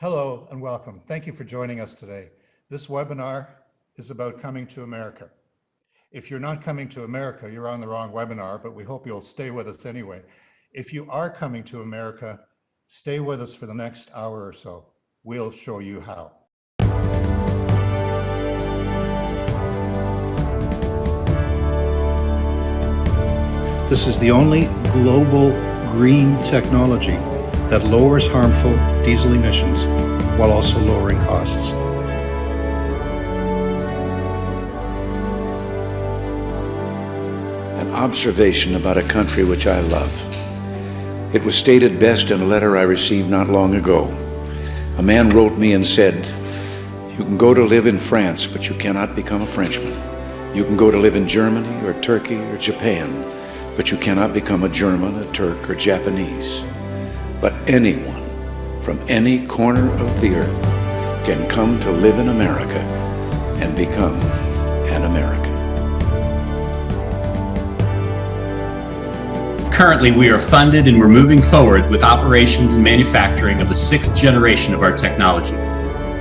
Hello and welcome. Thank you for joining us today. This webinar is about coming to America. If you're not coming to America, you're on the wrong webinar, but we hope you'll stay with us anyway. If you are coming to America, stay with us for the next hour or so. We'll show you how. This is the only global green technology that lowers harmful diesel emissions while also lowering costs. An observation about a country which I love. It was stated best in a letter I received not long ago. A man wrote me and said, "You can go to live in France, but you cannot become a Frenchman. You can go to live in Germany or Turkey or Japan, but you cannot become a German, a Turk, or Japanese. But anyone from any corner of the earth can come to live in America and become an American." Currently, we are funded and we're moving forward with operations and manufacturing of the 6th generation of our technology.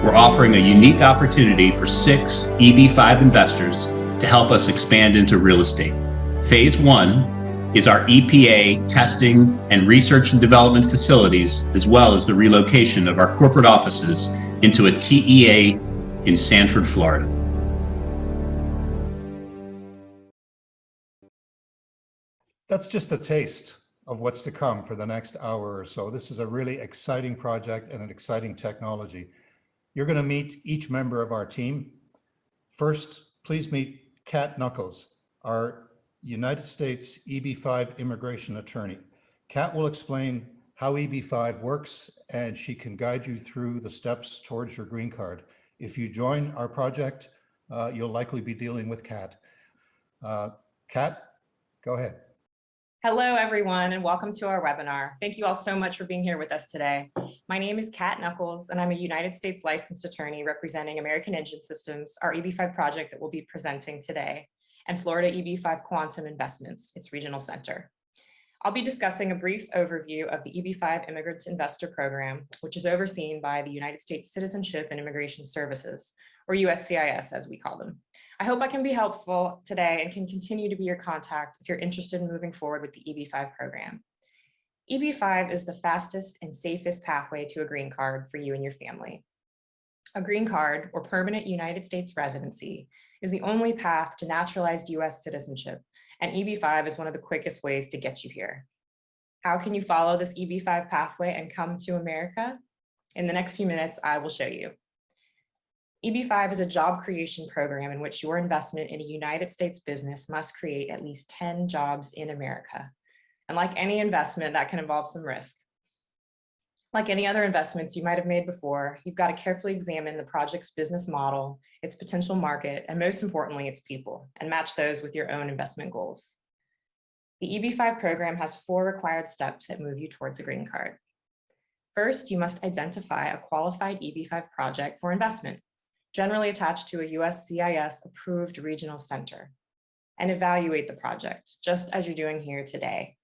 We're offering a unique opportunity for 6 Eb5 investors to help us expand into real estate. Phase 1 is our EPA testing and research and development facilities, as well as the relocation of our corporate offices into a TEA in Sanford, Florida. That's just a taste of what's to come for the next hour or so. This is a really exciting project and an exciting technology. You're going to meet each member of our team. First, please meet Kat Knuckles, our United States EB5 immigration attorney. Kat will explain how EB5 works, and she can guide you through the steps towards your green card. If you join our project, you'll likely be dealing with Kat. Kat, go ahead. Hello, everyone, and welcome to our webinar. Thank you all so much for being here with us today. My name is Kat Knuckles, and I'm a United States licensed attorney representing American Engine Systems, our EB5 project that we'll be presenting today, and Florida EB5 Quantum Investments, its regional center. I'll be discussing a brief overview of the EB5 Immigrant Investor Program, which is overseen by the United States Citizenship and Immigration Services, or USCIS as we call them. I hope I can be helpful today and can continue to be your contact if you're interested in moving forward with the EB5 program. EB5 is the fastest and safest pathway to a green card for you and your family. A green card, or permanent United States residency, is the only path to naturalized US citizenship, and EB5 is one of the quickest ways to get you here. How can you follow this EB5 pathway and come to America? In the next few minutes, I will show you. EB5 is a job creation program in which your investment in a United States business must create at least 10 jobs in America. And like any investment, that can involve some risk. Like any other investments you might have made before, you've got to carefully examine the project's business model, its potential market, and most importantly, its people, and match those with your own investment goals. The EB5 program has 4 required steps that move you towards a green card. First, you must identify a qualified EB5 project for investment, generally attached to a USCIS approved regional center, and evaluate the project, just as you're doing here today.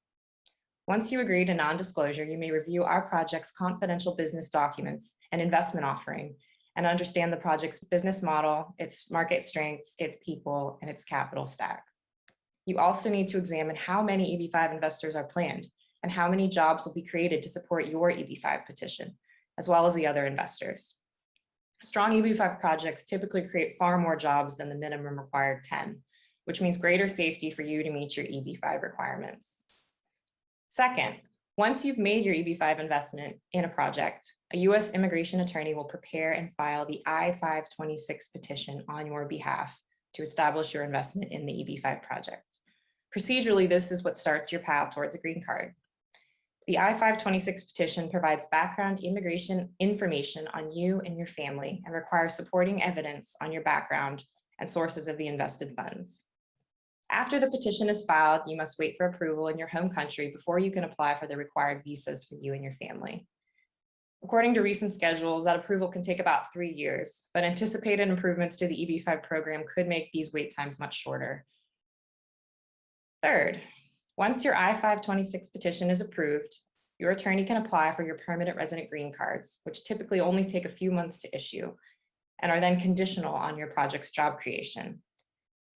Once you agree to non-disclosure, you may review our project's confidential business documents and investment offering and understand the project's business model, its market strengths, its people, and its capital stack. You also need to examine how many EB5 investors are planned and how many jobs will be created to support your EB5 petition, as well as the other investors. Strong EB5 projects typically create far more jobs than the minimum required 10, which means greater safety for you to meet your EB5 requirements. Second, once you've made your EB5 investment in a project, a U.S. immigration attorney will prepare and file the I-526 petition on your behalf to establish your investment in the EB5 project. Procedurally, this is what starts your path towards a green card. The I-526 petition provides background immigration information on you and your family and requires supporting evidence on your background and sources of the invested funds. After the petition is filed, you must wait for approval in your home country before you can apply for the required visas for you and your family. According to recent schedules, that approval can take about 3 years, but anticipated improvements to the EB5 program could make these wait times much shorter. Third, once your I-526 petition is approved, your attorney can apply for your permanent resident green cards, which typically only take a few months to issue and are then conditional on your project's job creation.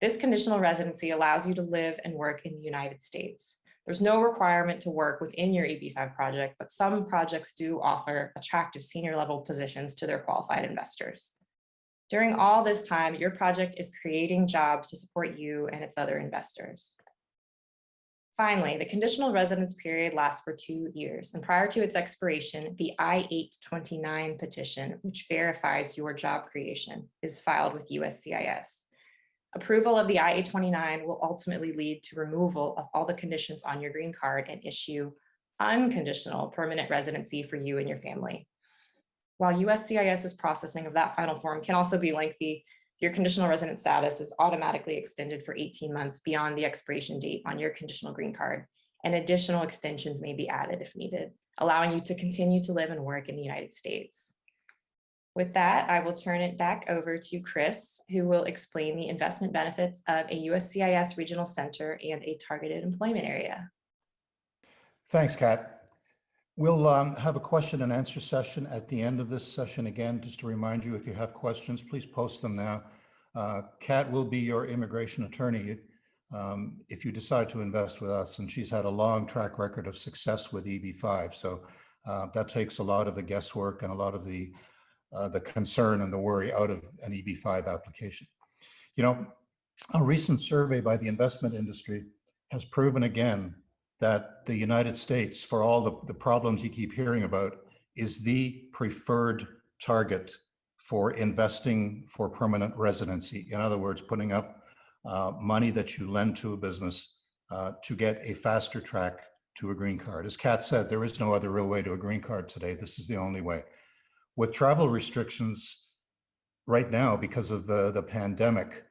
This conditional residency allows you to live and work in the United States. There's no requirement to work within your EB5 project, but some projects do offer attractive senior level positions to their qualified investors. During all this time, your project is creating jobs to support you and its other investors. Finally, the conditional residence period lasts for 2 years, and prior to its expiration, the I-829 petition, which verifies your job creation, is filed with USCIS. Approval of the I-829 will ultimately lead to removal of all the conditions on your green card and issue unconditional permanent residency for you and your family. While USCIS's processing of that final form can also be lengthy, your conditional resident status is automatically extended for 18 months beyond the expiration date on your conditional green card, and additional extensions may be added if needed, allowing you to continue to live and work in the United States. With that, I will turn it back over to Chris, who will explain the investment benefits of a USCIS regional center and a targeted employment area. Thanks, Kat. We'll have a question and answer session at the end of this session. Again, just to remind you, if you have questions, please post them now. Kat will be your immigration attorney if you decide to invest with us, and she's had a long track record of success with EB5. So that takes a lot of the guesswork and a lot of the concern and the worry out of an EB5 application. You know, a recent survey by the investment industry has proven again that the United States, for all the problems you keep hearing about, is the preferred target for investing for permanent residency. In other words, putting up money that you lend to a business to get a faster track to a green card. As Kat said, there is no other real way to a green card today. This is the only way. With travel restrictions right now, because of the pandemic,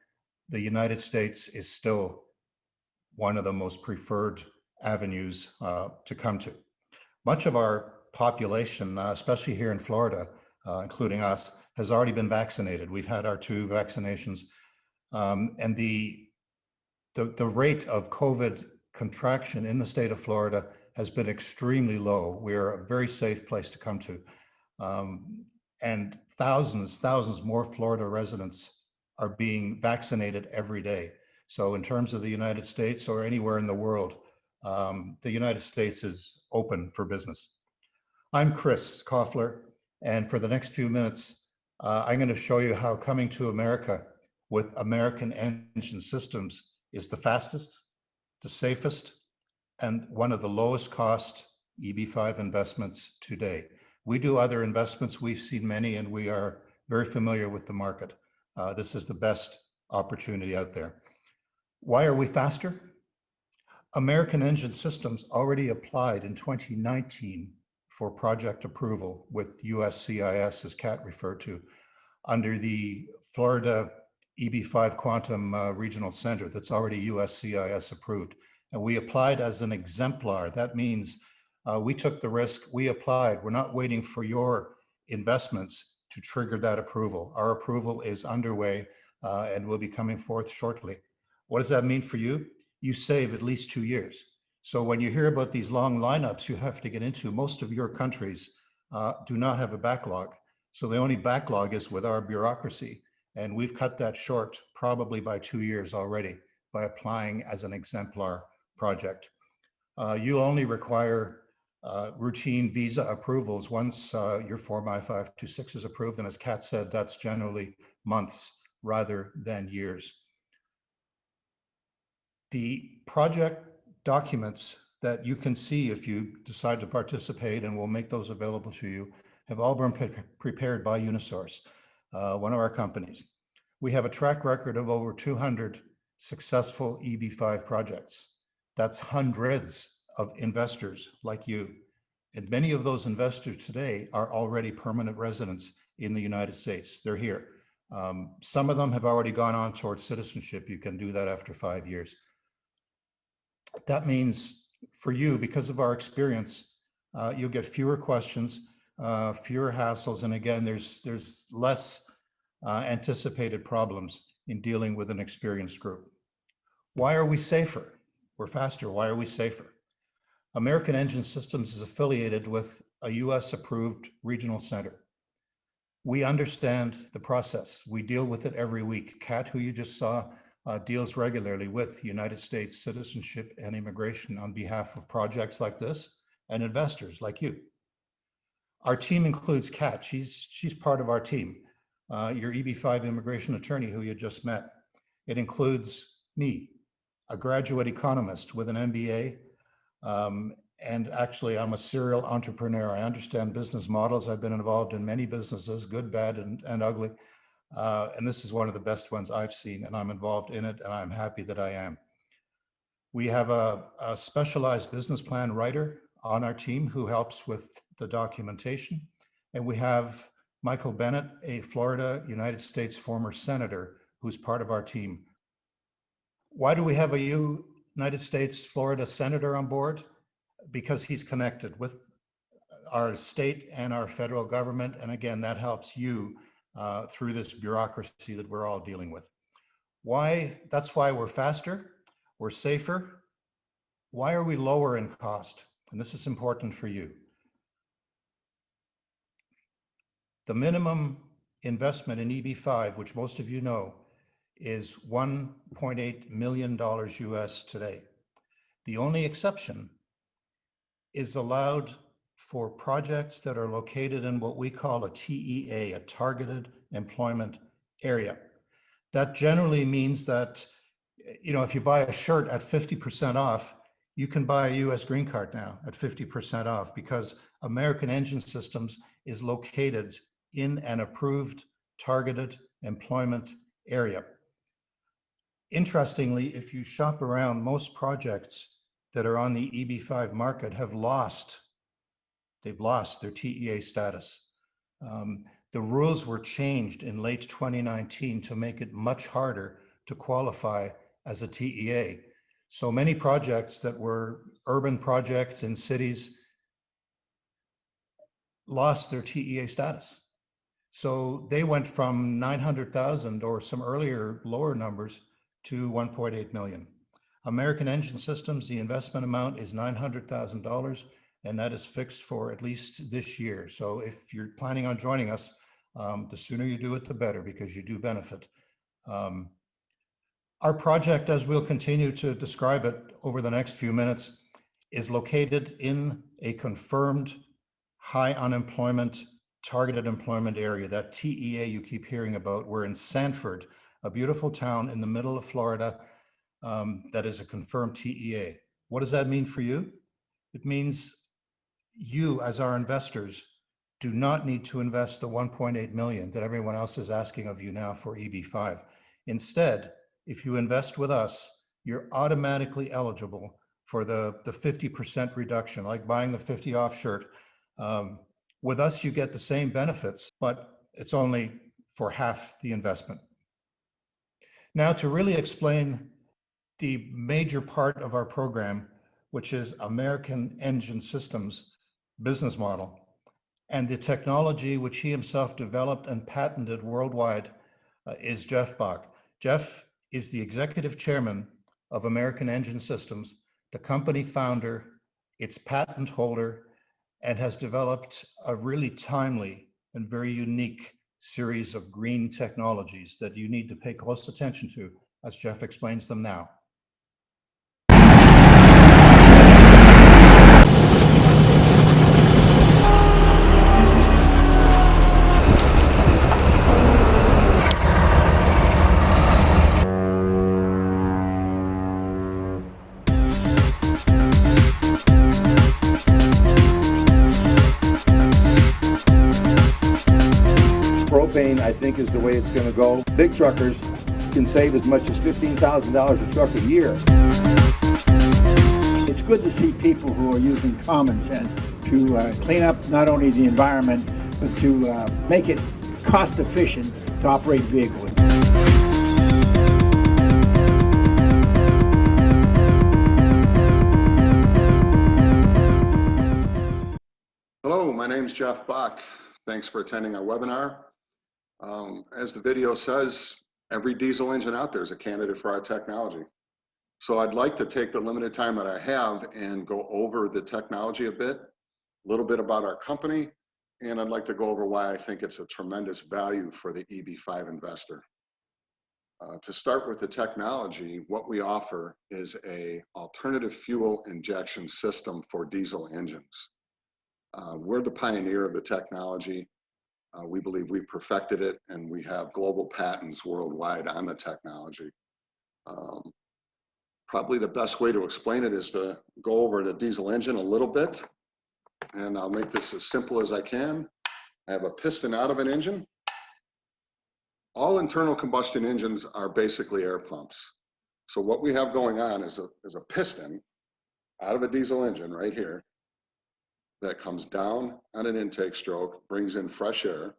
the United States is still one of the most preferred avenues to come to. Much of our population, especially here in Florida, including us, has already been vaccinated. We've had our 2 vaccinations, and the rate of COVID contraction in the state of Florida has been extremely low. We're a very safe place to come to. And thousands more Florida residents are being vaccinated every day. So in terms of the United States or anywhere in the world, the United States is open for business. I'm Chris Koffler, and for the next few minutes, I'm going to show you how coming to America with American Engine Systems is the fastest, the safest, and one of the lowest cost EB5 investments today. We do other investments, we've seen many, and we are very familiar with the market. This is the best opportunity out there. Why are we faster? American Engine Systems already applied in 2019 for project approval with USCIS, as Kat referred to, under the Florida EB5 Quantum Regional Center that's already USCIS approved. And we applied as an exemplar. That means we took the risk, we applied. We're not waiting for your investments to trigger that approval. Our approval is underway and will be coming forth shortly. What does that mean for you? You save at least 2 years. So when you hear about these long lineups you have to get into, most of your countries do not have a backlog. So the only backlog is with our bureaucracy. And we've cut that short probably by 2 years already by applying as an exemplar project. You only require routine visa approvals once your Form I-526 is approved. And as Kat said, that's generally months rather than years. The project documents that you can see if you decide to participate, and we'll make those available to you, have all been prepared by Unisource, one of our companies. We have a track record of over 200 successful EB5 projects. That's hundreds of investors like you. And many of those investors today are already permanent residents in the United States. They're here. Some of them have already gone on towards citizenship. You can do that after 5 years. That means for you, because of our experience, you'll get fewer questions, fewer hassles, and again, there's less anticipated problems in dealing with an experienced group. Why are we safer? We're faster. Why are we safer? American Engine Systems is affiliated with a US approved regional center. We understand the process. We deal with it every week. Kat, who you just saw, deals regularly with United States citizenship and immigration on behalf of projects like this and investors like you. Our team includes Kat. She's part of our team. Your Eb5 immigration attorney who you just met. It includes me, a graduate economist with an MBA. And actually, I'm a serial entrepreneur. I understand business models. I've been involved in many businesses, good, bad, and ugly. And this is one of the best ones I've seen, and I'm involved in it, and I'm happy that I am. We have a specialized business plan writer on our team who helps with the documentation. And we have Michael Bennett, a Florida, United States former senator, who's part of our team. Why do we have a United States Florida senator on board? Because he's connected with our state and our federal government. And again, that helps you through this bureaucracy that we're all dealing with. Why? That's why we're faster, we're safer. Why are we lower in cost? And this is important for you. The minimum investment in Eb5, which most of you know, is $1.8 million US today. The only exception is allowed for projects that are located in what we call a TEA, a targeted employment area. That generally means that, you know, if you buy a shirt at 50% off, you can buy a US green card now at 50% off because American Engine Systems is located in an approved targeted employment area. Interestingly, if you shop around, most projects that are on the Eb5 market have they've lost their TEA status. The rules were changed in late 2019 to make it much harder to qualify as a TEA. So many projects that were urban projects in cities lost their TEA status. So they went from 900,000 or some earlier lower numbers to 1.8 million. American Engine Systems, the investment amount is $900,000, and that is fixed for at least this year. So if you're planning on joining us, the sooner you do it, the better, because you do benefit. Our project, as we'll continue to describe it over the next few minutes, is located in a confirmed high unemployment, targeted employment area, that TEA you keep hearing about. We're in Sanford, a beautiful town in the middle of Florida that is a confirmed TEA. What does that mean for you? It means you, as our investors, do not need to invest the 1.8 million that everyone else is asking of you now for Eb5. Instead, if you invest with us, you're automatically eligible for the 50% reduction, like buying the 50 off shirt. With us, you get the same benefits, but it's only for half the investment. Now, to really explain the major part of our program, which is American Engine Systems business model, and the technology which he himself developed and patented worldwide, is Jeff Bach. Jeff is the executive chairman of American Engine Systems, the company founder, its patent holder, and has developed a really timely and very unique series of green technologies that you need to pay close attention to as Jeff explains them now. Propane, I think, is the way it's going to go. Big truckers can save as much as $15,000 a truck a year. It's good to see people who are using common sense to clean up not only the environment, but to make it cost efficient to operate vehicles. Hello, my name is Jeff Bach. Thanks for attending our webinar. As the video says, every diesel engine out there is a candidate for our technology. So I'd like to take the limited time that I have and go over the technology a bit, a little bit about our company, and I'd like to go over why I think it's a tremendous value for the Eb5 investor. To start with the technology, what we offer is a alternative fuel injection system for diesel engines. We're the pioneer of the technology. We believe we've perfected it, and we have global patents worldwide on the technology. Probably the best way to explain it is to go over the diesel engine a little bit, and I'll make this as simple as I can. I have a piston out of an engine. All internal combustion engines are basically air pumps. So what we have going on is a piston out of a diesel engine right here that comes down on an intake stroke, brings in fresh air,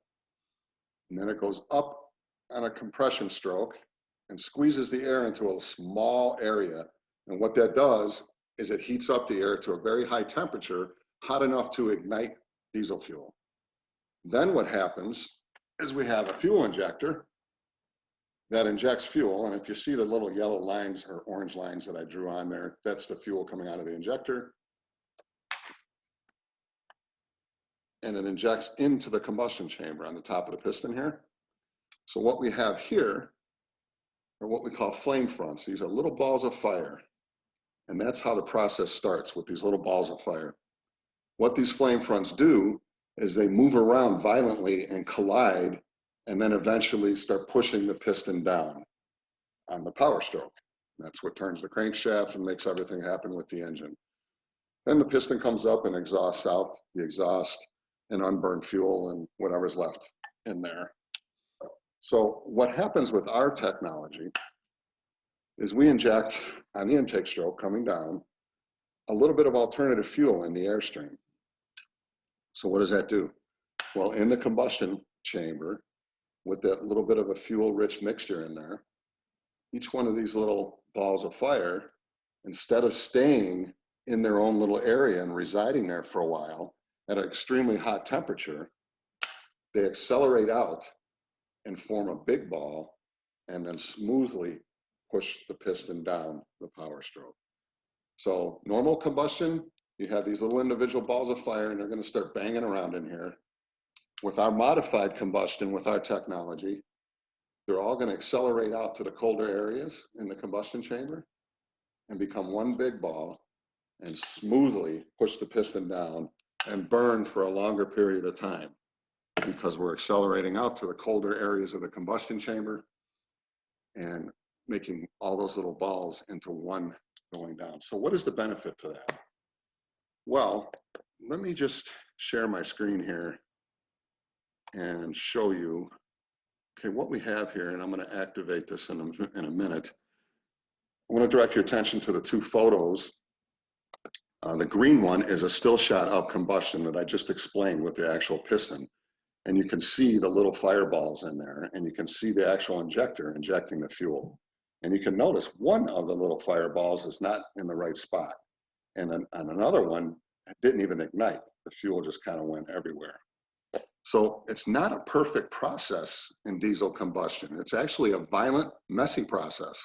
and then it goes up on a compression stroke and squeezes the air into a small area. And what that does is it heats up the air to a very high temperature, hot enough to ignite diesel fuel. Then what happens is we have a fuel injector that injects fuel. And if you see the little yellow lines or orange lines that I drew on there, that's the fuel coming out of the injector. And it injects into the combustion chamber on the top of the piston here. So what we have here are what we call flame fronts. These are little balls of fire. And that's how the process starts, with these little balls of fire. What these flame fronts do is they move around violently and collide, and then eventually start pushing the piston down on the power stroke. That's what turns the crankshaft and makes everything happen with the engine. Then the piston comes up and exhausts out the exhaust and unburned fuel and whatever's left in there. So what happens with our technology is we inject on the intake stroke coming down a little bit of alternative fuel in the airstream. So what does that do? Well, in the combustion chamber, with that little bit of a fuel-rich mixture in there, each one of these little balls of fire, instead of staying in their own little area and residing there for a while at an extremely hot temperature, they accelerate out and form a big ball and then smoothly push the piston down the power stroke. So normal combustion, you have these little individual balls of fire and they're going to start banging around in here. With our modified combustion, with our technology, they're all going to accelerate out to the colder areas in the combustion chamber and become one big ball and smoothly push the piston down and burn for a longer period of time, because we're accelerating out to the colder areas of the combustion chamber and making all those little balls into one going down. So what is the benefit to that? Well, let me just share my screen here and show you, okay, what we have here, and I'm going to activate this in a minute. I want to direct your attention to the two photos. The green one is a still shot of combustion that I just explained with the actual piston. And you can see the little fireballs in there, and you can see the actual injector injecting the fuel. And you can notice one of the little fireballs is not in the right spot. And then on another one, it didn't even ignite. The fuel just kind of went everywhere. So it's not a perfect process in diesel combustion. It's actually a violent, messy process.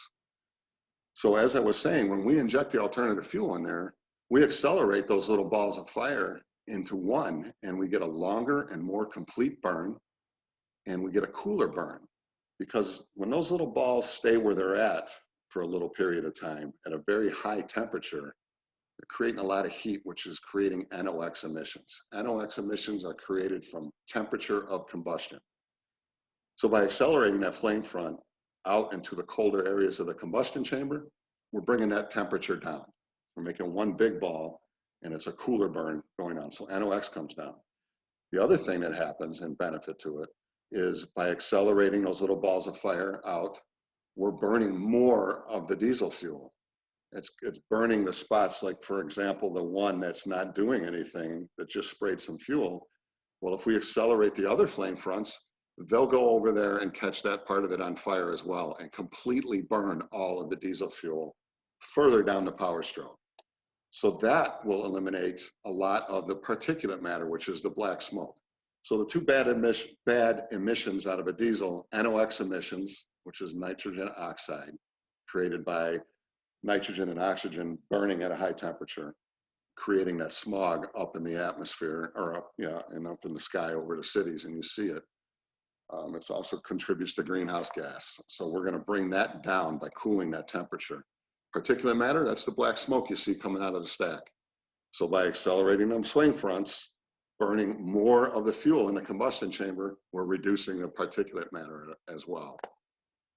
So as I was saying, when we inject the alternative fuel in there, we accelerate those little balls of fire into one, and we get a longer and more complete burn, and we get a cooler burn. Because when those little balls stay where they're at for a little period of time at a very high temperature, they're creating a lot of heat, which is creating NOx emissions. NOx emissions are created from temperature of combustion. So by accelerating that flame front out into the colder areas of the combustion chamber, we're bringing that temperature down. We're making one big ball, and it's a cooler burn going on. So NOx comes down. The other thing that happens and benefit to it is by accelerating those little balls of fire out, we're burning more of the diesel fuel. It's burning the spots, like for example, the one that's not doing anything, that just sprayed some fuel. Well, if we accelerate the other flame fronts, they'll go over there and catch that part of it on fire as well and completely burn all of the diesel fuel further down the power stroke. So that will eliminate a lot of the particulate matter, which is the black smoke. So the two bad emissions out of a diesel, NOx emissions, which is nitrogen oxide created by nitrogen and oxygen burning at a high temperature, creating that smog up in the atmosphere, or up, and up in the sky over the cities, and you see it. It also contributes to greenhouse gas. So we're going to bring that down by cooling that temperature. Particulate matter, that's the black smoke you see coming out of the stack. So by accelerating them flame fronts, burning more of the fuel in the combustion chamber, we're reducing the particulate matter as well.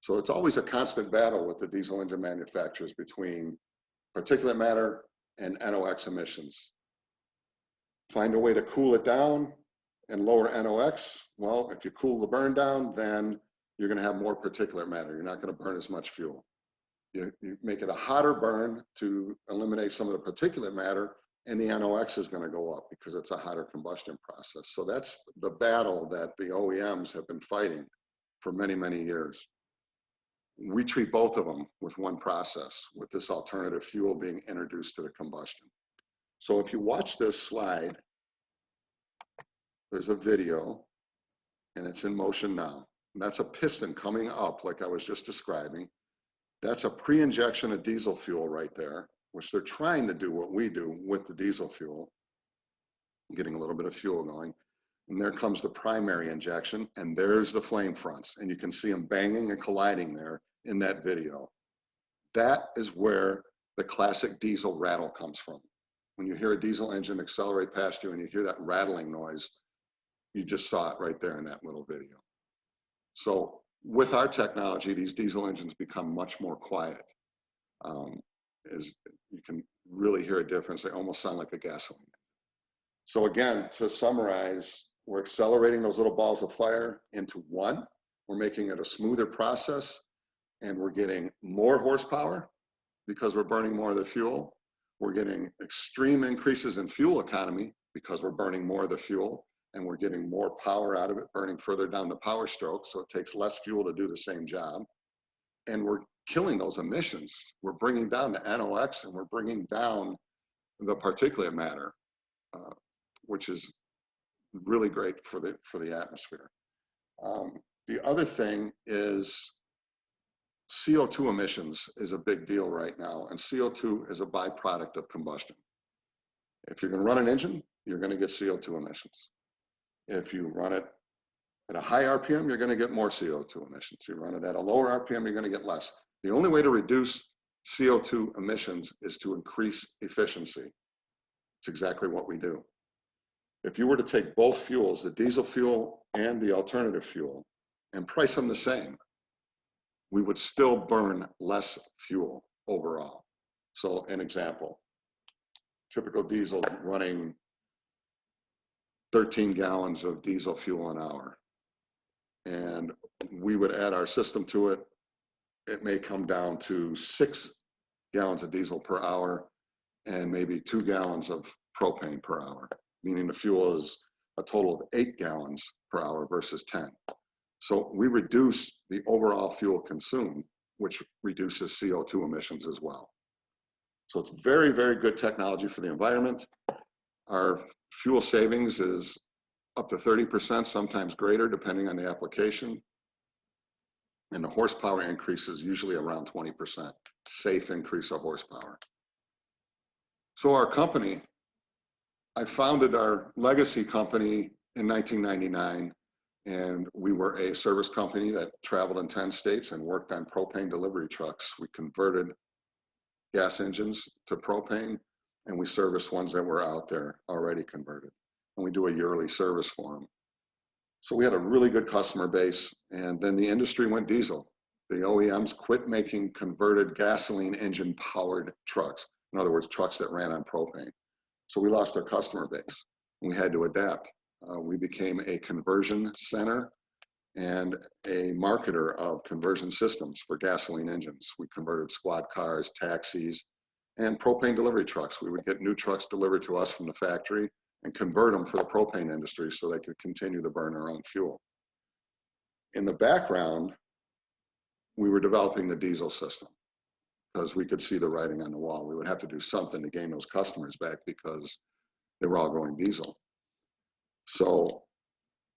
So it's always a constant battle with the diesel engine manufacturers between particulate matter and NOx emissions. Find a way to cool it down and lower NOx. Well, if you cool the burn down, then you're going to have more particulate matter. You're not going to burn as much fuel. You make it a hotter burn to eliminate some of the particulate matter, and the NOx is going to go up because it's a hotter combustion process. So that's the battle that the OEMs have been fighting for many, many years. We treat both of them with one process, with this alternative fuel being introduced to the combustion. So if you watch this slide, there's a video, and it's in motion now. And that's a piston coming up, like I was just describing. That's a pre-injection of diesel fuel right there, which they're trying to do what we do with the diesel fuel, getting a little bit of fuel going. And there comes the primary injection, and there's the flame fronts. And you can see them banging and colliding there in that video. That is where the classic diesel rattle comes from. When you hear a diesel engine accelerate past you and you hear that rattling noise, you just saw it right there in that little video. So with our technology, these diesel engines become much more quiet. As you can really hear a difference. They almost sound like a gasoline. So again, to summarize, we're accelerating those little balls of fire into one. We're making it a smoother process, and we're getting more horsepower because we're burning more of the fuel. We're getting extreme increases in fuel economy because we're burning more of the fuel, and we're getting more power out of it, burning further down the power stroke, so it takes less fuel to do the same job. And we're killing those emissions. We're bringing down the NOx, and we're bringing down the particulate matter, which is really great for the atmosphere. The other thing is CO2 emissions is a big deal right now, and CO2 is a byproduct of combustion. If you're going to run an engine, you're going to get CO2 emissions. If you run it at a high RPM, you're going to get more CO2 emissions. You run it at a lower RPM, you're going to get less. The only way to reduce CO2 emissions is to increase efficiency. It's exactly what we do. If you were to take both fuels, the diesel fuel and the alternative fuel, and price them the same, we would still burn less fuel overall. So an example, typical diesel running 13 gallons of diesel fuel an hour. And we would add our system to it. It may come down to 6 gallons of diesel per hour and maybe 2 gallons of propane per hour, meaning the fuel is a total of 8 gallons per hour versus 10. So we reduce the overall fuel consumed, which reduces CO2 emissions as well. So it's very, very good technology for the environment. Our fuel savings is up to 30%, sometimes greater, depending on the application. And the horsepower increase is usually around 20%, safe increase of horsepower. So our company, I founded our legacy company in 1999, and we were a service company that traveled in 10 states and worked on propane delivery trucks. We converted gas engines to propane, and we serviced ones that were out there already converted. And we do a yearly service for them. So we had a really good customer base, and then the industry went diesel. The OEMs quit making converted gasoline engine powered trucks. In other words, trucks that ran on propane. So we lost our customer base. We had to adapt. We became a conversion center and a marketer of conversion systems for gasoline engines. We converted squad cars, taxis, and propane delivery trucks. We would get new trucks delivered to us from the factory and convert them for the propane industry so they could continue to burn their own fuel. In the background, we were developing the diesel system because we could see the writing on the wall. We would have to do something to gain those customers back because they were all going diesel. So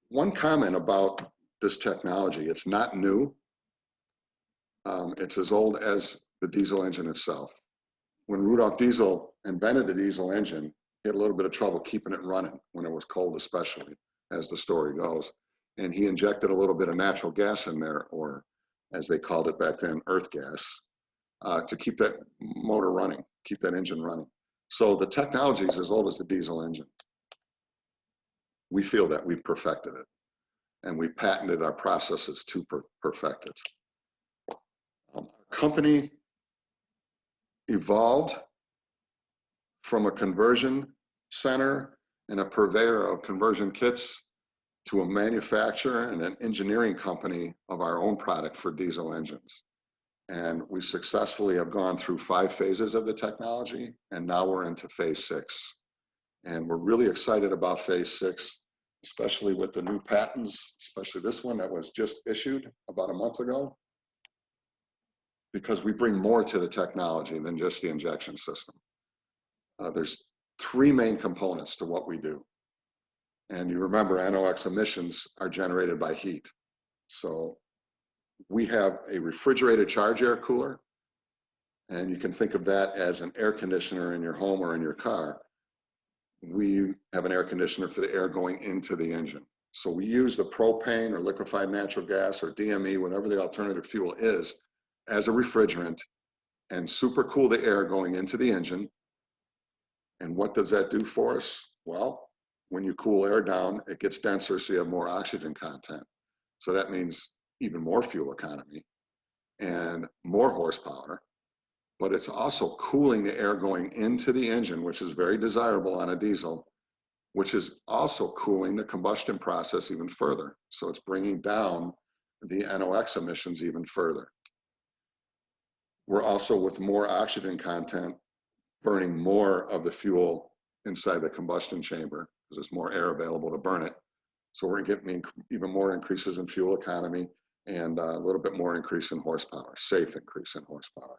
one comment about this technology, it's not new. It's as old as the diesel engine itself. When Rudolph Diesel invented the diesel engine, he had a little bit of trouble keeping it running when it was cold, especially, as the story goes. And he injected a little bit of natural gas in there, or as they called it back then, earth gas, to keep that motor running, keep that engine running. So the technology is as old as the diesel engine. We feel that we've perfected it, and we patented our processes to perfect it. Our company evolved from a conversion center and a purveyor of conversion kits to a manufacturer and an engineering company of our own product for diesel engines. And we successfully have gone through 5 phases of the technology, and now we're into phase 6. And we're really excited about phase 6, especially with the new patents, especially this one that was just issued about a month ago, because we bring more to the technology than just the injection system. There's 3 main components to what we do. And you remember NOx emissions are generated by heat. So we have a refrigerated charge air cooler, and you can think of that as an air conditioner in your home or in your car. We have an air conditioner for the air going into the engine. So we use the propane or liquefied natural gas or DME, whatever the alternative fuel is, as a refrigerant and super cool the air going into the engine. And what does that do for us? Well, when you cool air down, it gets denser, so you have more oxygen content. So that means even more fuel economy and more horsepower, but it's also cooling the air going into the engine, which is very desirable on a diesel, which is also cooling the combustion process even further. So it's bringing down the NOx emissions even further. We're also, with more oxygen content, burning more of the fuel inside the combustion chamber because there's more air available to burn it. So we're getting even more increases in fuel economy and a little bit more increase in horsepower, safe increase in horsepower.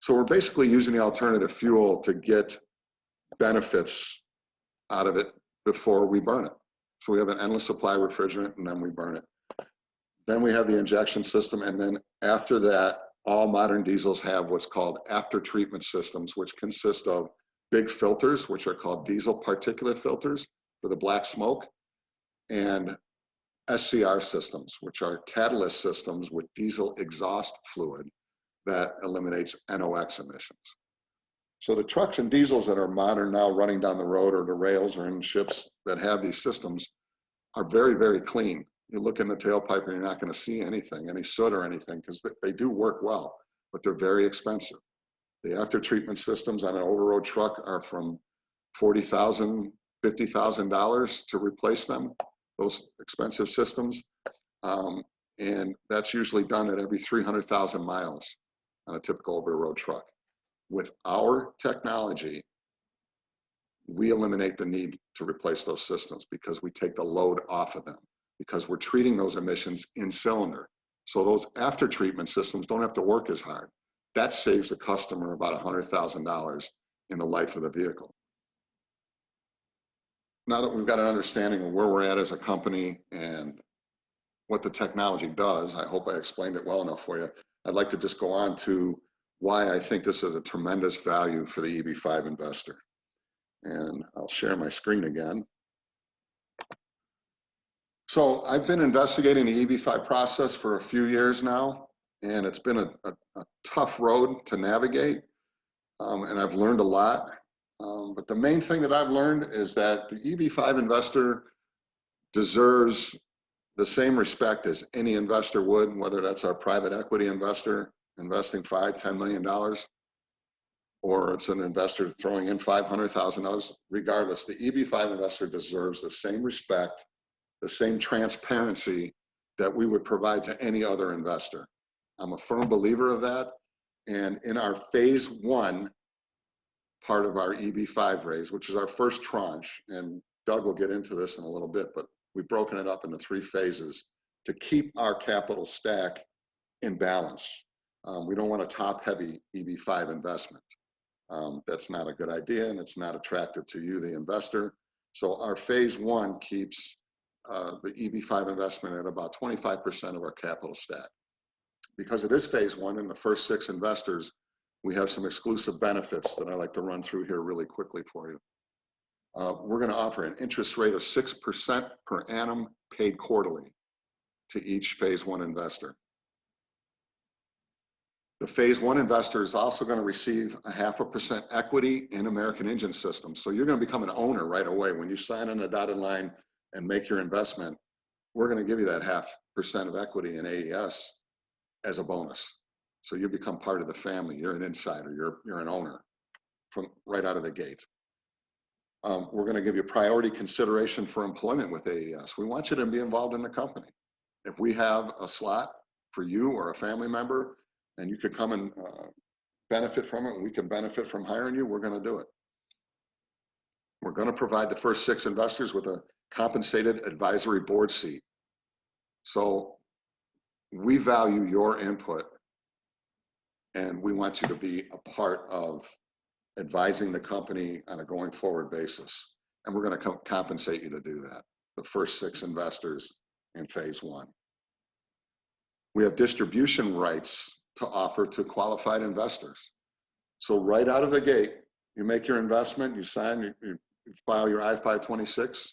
So we're basically using the alternative fuel to get benefits out of it before we burn it. So we have an endless supply refrigerant, and then we burn it. Then we have the injection system, and then after that, all modern diesels have what's called after treatment systems, which consist of big filters, which are called diesel particulate filters for the black smoke, and SCR systems, which are catalyst systems with diesel exhaust fluid that eliminates NOx emissions. So the trucks and diesels that are modern now running down the road or the rails or in ships that have these systems are very, very clean. You look in the tailpipe and you're not going to see anything, any soot or anything, because they do work well, but they're very expensive. The after treatment systems on an over-road truck are from $40,000, $50,000 to replace them, those expensive systems. And that's usually done at every 300,000 miles on a typical over-road truck. With our technology, we eliminate the need to replace those systems because we take the load off of them, because we're treating those emissions in cylinder. So those after treatment systems don't have to work as hard. That saves the customer about $100,000 in the life of the vehicle. Now that we've got an understanding of where we're at as a company and what the technology does, I hope I explained it well enough for you. I'd like to just go on to why I think this is a tremendous value for the EB5 investor. And I'll share my screen again. So I've been investigating the EB5 process for a few years now, and it's been a tough road to navigate, and I've learned a lot. But the main thing that I've learned is that the EB5 investor deserves the same respect as any investor would, whether that's our private equity investor investing $5, $10 million, or it's an investor throwing in $500,000. Regardless, the EB5 investor deserves the same respect, the same transparency that we would provide to any other investor. I'm a firm believer of that. And in our phase 1 part of our EB5 raise, which is our first tranche, and Doug will get into this in a little bit, but we've broken it up into 3 phases to keep our capital stack in balance. We don't want a top-heavy EB5 investment. That's not a good idea, and it's not attractive to you, the investor. So our phase 1 keeps the EB5 investment at about 25% of our capital stack. because it is phase one and the first 6 investors, we have some exclusive benefits that I like to run through here really quickly for you. We're going to offer an interest rate of 6% per annum paid quarterly to each phase one investor. The phase one investor is also going to receive a 0.5% equity in American Engine Systems. So you're going to become an owner right away. When you sign on a dotted line and make your investment, we're going to give you that 0.5% of equity in AES as a bonus. So you become part of the family. You're an insider. You're an owner from right out of the gate. We're going to give you priority consideration for employment with AES. We want you to be involved in the company. If we have a slot for you or a family member, and you could come and benefit from it, and we can benefit from hiring you, we're going to do it. We're going to provide the first 6 investors with a compensated advisory board seat. So we value your input, and we want you to be a part of advising the company on a going forward basis. And we're going to compensate you to do that, the first 6 investors in phase one. We have distribution rights to offer to qualified investors. So right out of the gate, you make your investment, you sign, you file your I-526,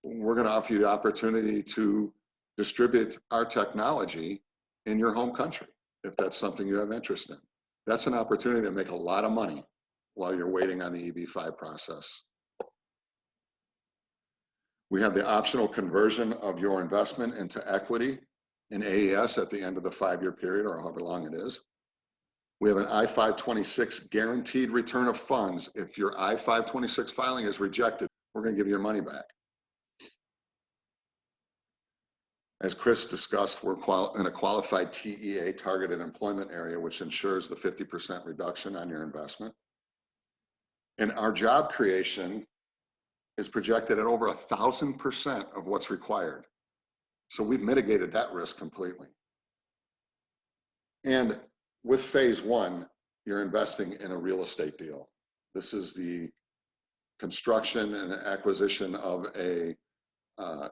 we're going to offer you the opportunity to distribute our technology in your home country, if that's something you have interest in. That's an opportunity to make a lot of money while you're waiting on the EB5 process. We have the optional conversion of your investment into equity in AES at the end of the 5-year period, or however long it is. We have an I-526 guaranteed return of funds. If your I-526 filing is rejected, we're going to give you your money back. As Chris discussed, we're in a qualified TEA, targeted employment area, which ensures the 50% reduction on your investment. And our job creation is projected at over 1,000% of what's required. So we've mitigated that risk completely. And with phase one, you're investing in a real estate deal. This is the construction and acquisition of a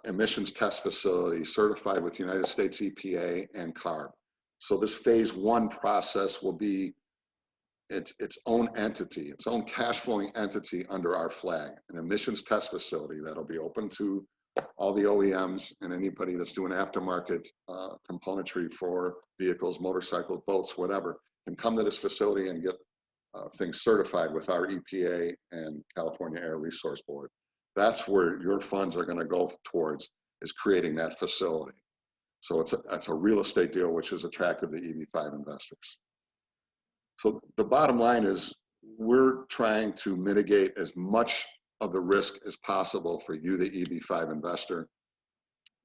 emissions test facility certified with United States EPA and CARB. So this phase one process will be its own entity, its own cash flowing entity under our flag, an emissions test facility that'll be open to all the OEMs and anybody that's doing aftermarket componentry for vehicles, motorcycles, boats, whatever, can come to this facility and get things certified with our EPA and California Air Resource Board. That's where your funds are going to go towards, is creating that facility. So it's a real estate deal which is attractive to EB5 investors. So the bottom line is we're trying to mitigate as much of the risk as possible for you, the EB5 investor,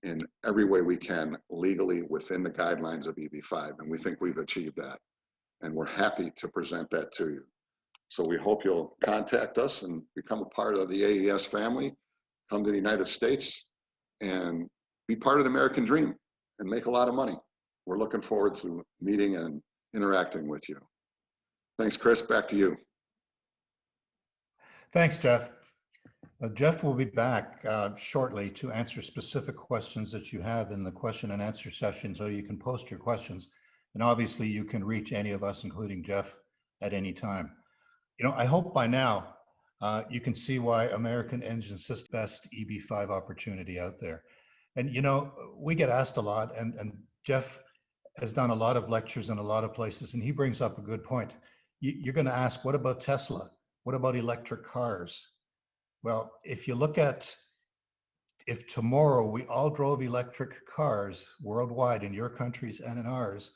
in every way we can legally within the guidelines of EB5. And we think we've achieved that. And we're happy to present that to you. So we hope you'll contact us and become a part of the AES family, come to the United States and be part of the American dream and make a lot of money. We're looking forward to meeting and interacting with you. Thanks, Chris. Back to you. Thanks, Jeff. Jeff will be back shortly to answer specific questions that you have in the question and answer session, so you can post your questions. And obviously you can reach any of us, including Jeff, at any time. You know, I hope by now you can see why American Engine Systems best EB5 opportunity out there. And, you know, we get asked a lot, and Jeff has done a lot of lectures in a lot of places, and he brings up a good point. You're going to ask, what about Tesla? What about electric cars? Well, if you look at, if tomorrow we all drove electric cars worldwide, in your countries and in ours,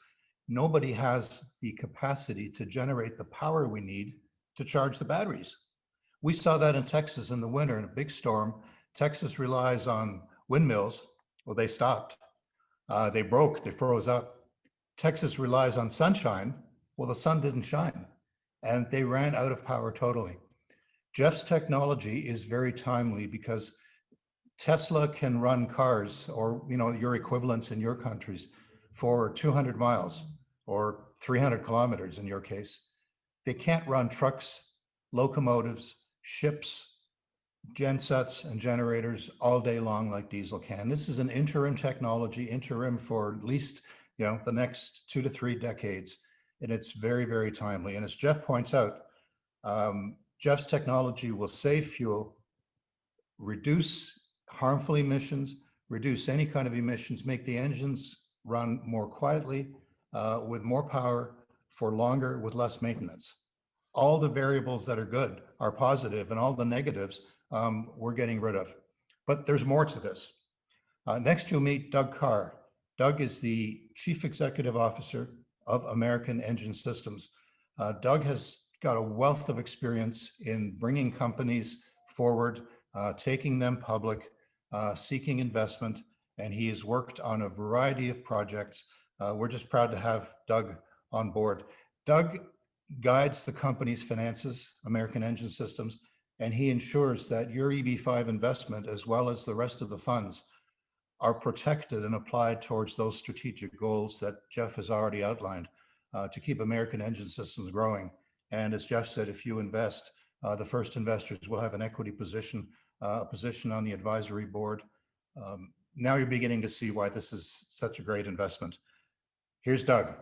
nobody has the capacity to generate the power we need to charge the batteries. We saw that in Texas in the winter in a big storm. Texas relies on windmills. Well, they stopped. They broke, they froze up. Texas relies on sunshine. Well, the sun didn't shine and they ran out of power totally. Jeff's technology is very timely because Tesla can run cars, or, you know, your equivalents in your countries, for 200 miles or 300 kilometers in your case. They can't run trucks, locomotives, ships, gensets and generators all day long like diesel can. This is an interim technology, interim for at least the next 2 to 3 decades. And it's very, very timely. And as Jeff points out, Jeff's technology will save fuel, reduce harmful emissions, reduce any kind of emissions, make the engines run more quietly, with more power for longer, with less maintenance. All the variables that are good are positive, and all the negatives we're getting rid of. But there's more to this. Next, you'll meet Doug Carr. Doug is the Chief Executive Officer of American Engine Systems. Doug has got a wealth of experience in bringing companies forward, taking them public, seeking investment, and he has worked on a variety of projects. We're just proud to have Doug on board. Doug guides the company's finances, American Engine Systems, and he ensures that your EB5 investment, as well as the rest of the funds, are protected and applied towards those strategic goals that Jeff has already outlined to keep American Engine Systems growing. And as Jeff said, if you invest, the first investors will have an equity position, a position on the advisory board. Now you're beginning to see why this is such a great investment. Here's Doug.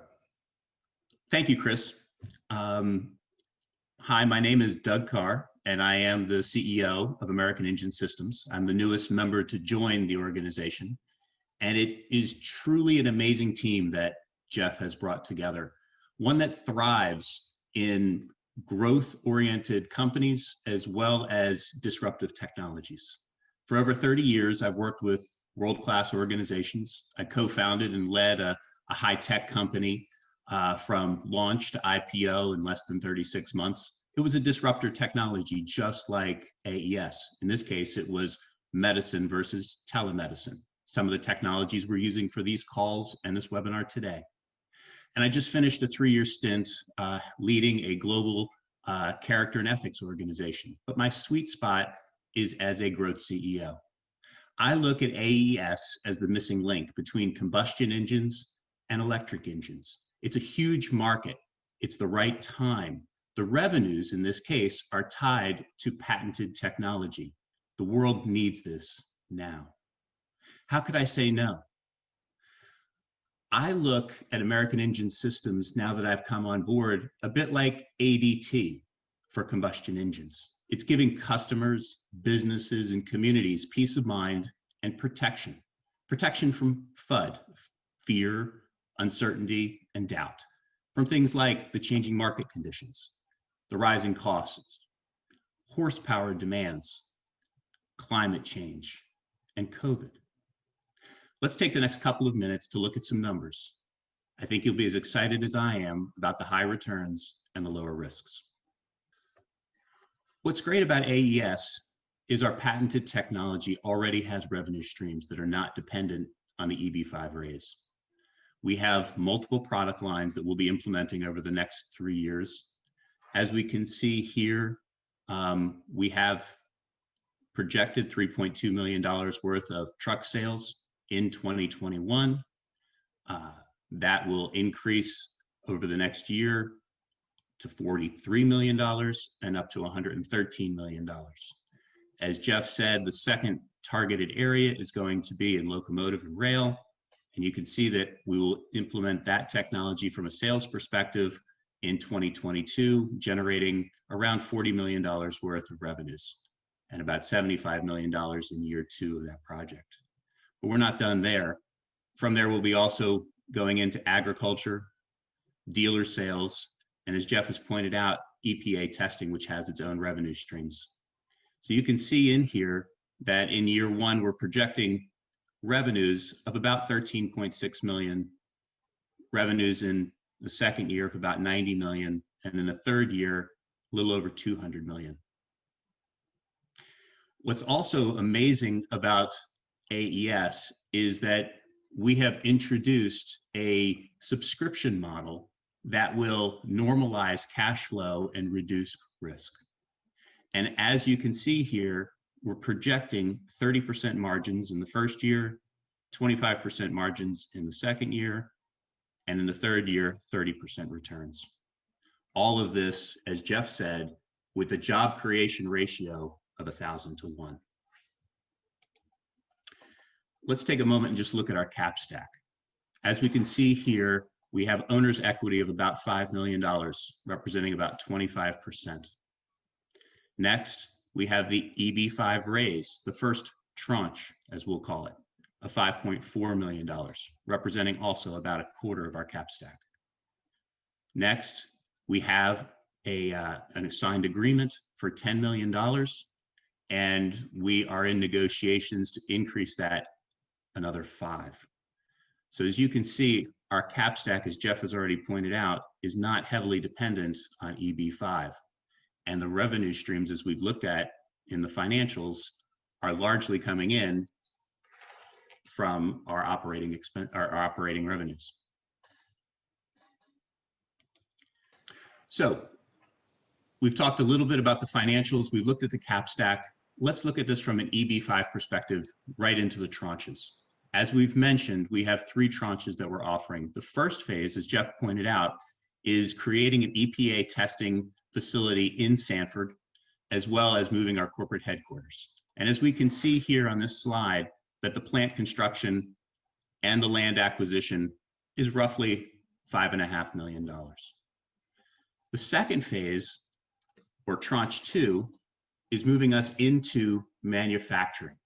Thank you, Chris. Hi, my name is Doug Carr, and I am the CEO of American Engine Systems. I'm the newest member to join the organization, and it is truly an amazing team that Jeff has brought together, one that thrives in growth-oriented companies as well as disruptive technologies. For over 30 years, I've worked with world-class organizations. I co-founded and led a high-tech company from launch to IPO in less than 36 months. It was a disruptor technology, just like AES. In this case, it was medicine versus telemedicine. Some of the technologies we're using for these calls and this webinar today. And I just finished a 3-year stint leading a global character and ethics organization. But my sweet spot is as a growth CEO. I look at AES as the missing link between combustion engines and electric engines. It's a huge market. It's the right time. The revenues in this case are tied to patented technology. The world needs this now. How could I say no? I look at American Engine Systems now that I've come on board a bit like ADT for combustion engines. It's giving customers, businesses, and communities peace of mind and protection. Protection from FUD, fear, uncertainty, and doubt, from things like the changing market conditions, the rising costs, horsepower demands, climate change, and COVID. Let's take the next couple of minutes to look at some numbers. I think you'll be as excited as I am about the high returns and the lower risks. What's great about AES is our patented technology already has revenue streams that are not dependent on the EB5 raise. We have multiple product lines that we'll be implementing over the next 3 years. As we can see here, we have projected $3.2 million worth of truck sales in 2021. That will increase over the next year to $43 million and up to $113 million. As Jeff said, the second targeted area is going to be in locomotive and rail. And you can see that we will implement that technology from a sales perspective in 2022, generating around $40 million worth of revenues and about $75 million in year 2 of that project. But we're not done there. From there, we'll be also going into agriculture, dealer sales, and as Jeff has pointed out, EPA testing, which has its own revenue streams. So you can see in here that in year 1, we're projecting revenues of about 13.6 million, revenues in the second year of about 90 million, and in the third year, a little over 200 million. What's also amazing about AES is that we have introduced a subscription model that will normalize cash flow and reduce risk. And as you can see here, we're projecting 30% margins in the first year, 25% margins in the second year, and in the third year, 30% returns. All of this, as Jeff said, with a job creation ratio of 1,000 to 1. Let's take a moment and just look at our cap stack. As we can see here, we have owner's equity of about $5 million, representing about 25%. Next, we have the EB5 raise, the first tranche, as we'll call it, of $5.4 million, representing also about a quarter of our cap stack. Next, we have an assigned agreement for $10 million, and we are in negotiations to increase that another 5. So as you can see, our cap stack, as Jeff has already pointed out, is not heavily dependent on EB5. And the revenue streams, as we've looked at in the financials, are largely coming in from our operating revenues. So we've talked a little bit about the financials. We've looked at the cap stack. Let's look at this from an EB5 perspective, right into the tranches. As we've mentioned, we have 3 tranches that we're offering. The first phase, as Jeff pointed out, is creating an EPA testing facility in Sanford, as well as moving our corporate headquarters. And as we can see here on this slide, that the plant construction and the land acquisition is roughly $5.5 million. The second phase, or tranche 2, is moving us into manufacturing.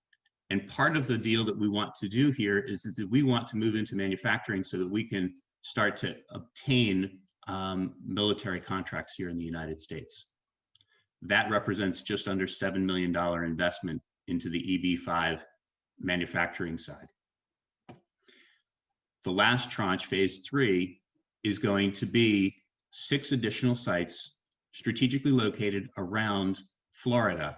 And part of the deal that we want to do here is that we want to move into manufacturing so that we can start to obtain military contracts here in the United States. That represents just under $7 million investment into the EB5 manufacturing side. The last tranche, phase 3, is going to be 6 additional sites strategically located around Florida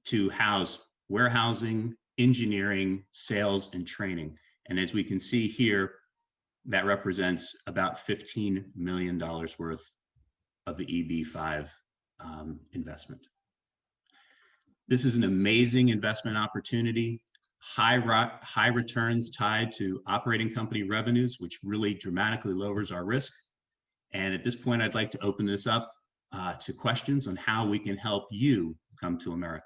to house warehousing, engineering, sales, and training. And as we can see here, that represents about $15 million worth of the EB5 investment. This is an amazing investment opportunity, high returns tied to operating company revenues, which really dramatically lowers our risk. And at this point, I'd like to open this up to questions on how we can help you come to America.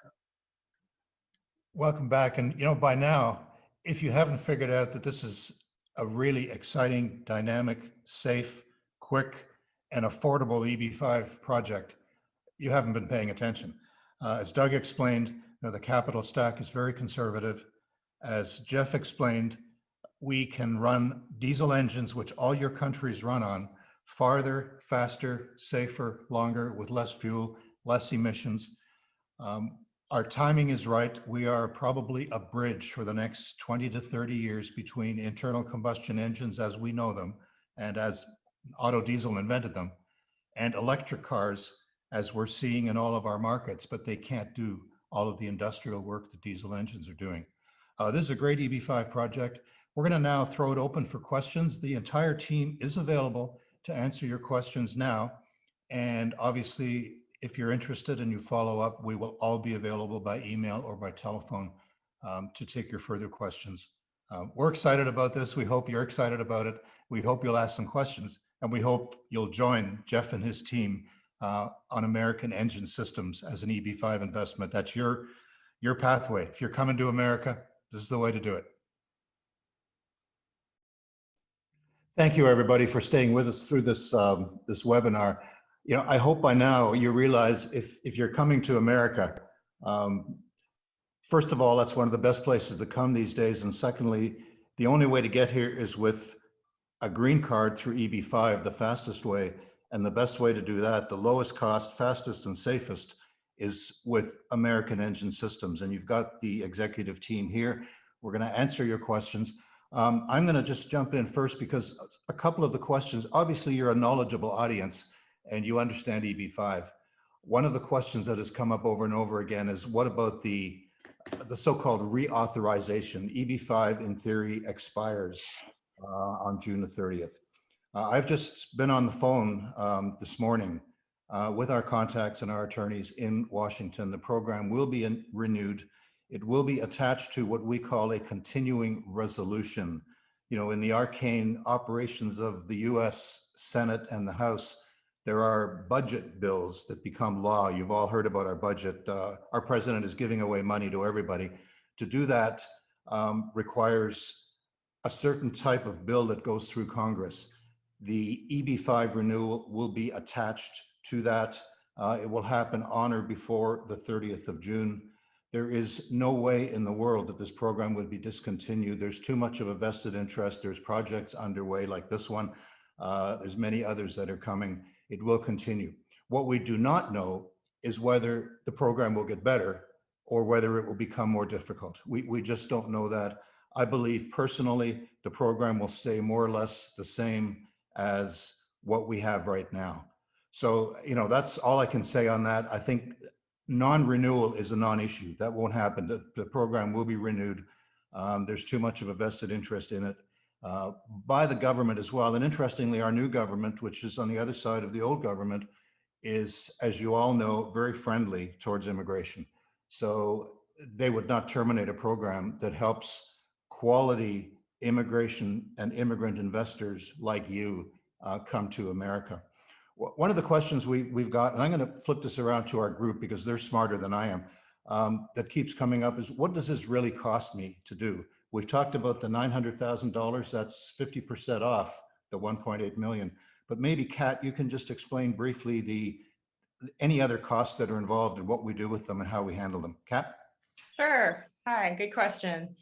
Welcome back. And by now, if you haven't figured out that this is a really exciting, dynamic, safe, quick, and affordable EB5 project, you haven't been paying attention. As Doug explained, the capital stack is very conservative. As Jeff explained, we can run diesel engines, which all your countries run on, farther, faster, safer, longer, with less fuel, less emissions. Our timing is right. We are probably a bridge for the next 20 to 30 years between internal combustion engines as we know them, and as auto diesel invented them, and electric cars as we're seeing in all of our markets, but they can't do all of the industrial work that diesel engines are doing. This is a great EB5 project. We're going to now throw it open for questions. The entire team is available to answer your questions now. And obviously, if you're interested and you follow up, we will all be available by email or by telephone to take your further questions. We're excited about this. We hope you're excited about it. We hope you'll ask some questions, and we hope you'll join Jeff and his team on American Engine Systems as an EB5 investment. That's your pathway. If you're coming to America, this is the way to do it. Thank you, everybody, for staying with us through this this webinar. I hope by now you realize if you're coming to America, first of all, that's one of the best places to come these days. And secondly, the only way to get here is with a green card through EB5, the fastest way. And the best way to do that, the lowest cost, fastest and safest, is with American Engine Systems. And you've got the executive team here. We're going to answer your questions. I'm going to just jump in first because a couple of the questions, obviously you're a knowledgeable audience and you understand EB5. One of the questions that has come up over and over again is, what about the so-called reauthorization? EB5 in theory expires on June the 30th. I've just been on the phone this morning with our contacts and our attorneys in Washington. The program will be renewed. It will be attached to what we call a continuing resolution. In the arcane operations of the US Senate and the House, there are budget bills that become law. You've all heard about our budget. Our president is giving away money to everybody. To do that requires a certain type of bill that goes through Congress. The EB5 renewal will be attached to that. It will happen on or before the 30th of June. There is no way in the world that this program would be discontinued. There's too much of a vested interest. There's projects underway like this one. There's many others that are coming. It will continue. What we do not know is whether the program will get better or whether it will become more difficult. We just don't know that. I believe personally, the program will stay more or less the same as what we have right now. So, that's all I can say on that. I think non-renewal is a non-issue. That won't happen. The program will be renewed. There's too much of a vested interest in it by the government as well. And interestingly, our new government, which is on the other side of the old government, is, as you all know, very friendly towards immigration. So they would not terminate a program that helps quality immigration and immigrant investors like you come to America. One of the questions we've got, and I'm going to flip this around to our group because they're smarter than I am, that keeps coming up is, what does this really cost me to do? We've talked about the $900,000, that's 50% off the 1.8 million. But maybe, Kat, you can just explain briefly any other costs that are involved and what we do with them and how we handle them. Kat? Sure. Hi, good question.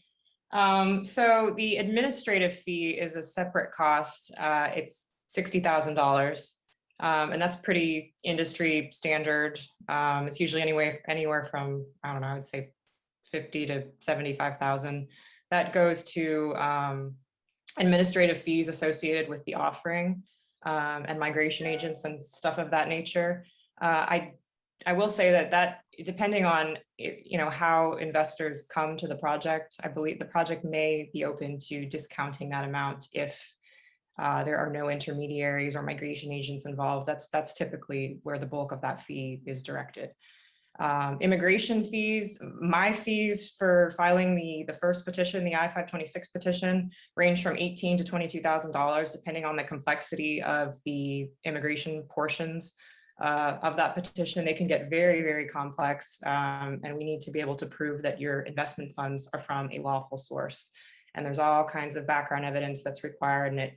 So the administrative fee is a separate cost. It's $60,000. And that's pretty industry standard. It's usually anywhere from, I don't know, I'd say 50 to 75,000. That goes to administrative fees associated with the offering and migration agents and stuff of that nature. I will say that depending on how investors come to the project, I believe the project may be open to discounting that amount if there are no intermediaries or migration agents involved. That's typically where the bulk of that fee is directed. Immigration fees, my fees for filing the first petition, the I-526 petition, range from $18,000 to $22,000, depending on the complexity of the immigration portions of that petition. They can get very, very complex, and we need to be able to prove that your investment funds are from a lawful source. And there's all kinds of background evidence that's required, and it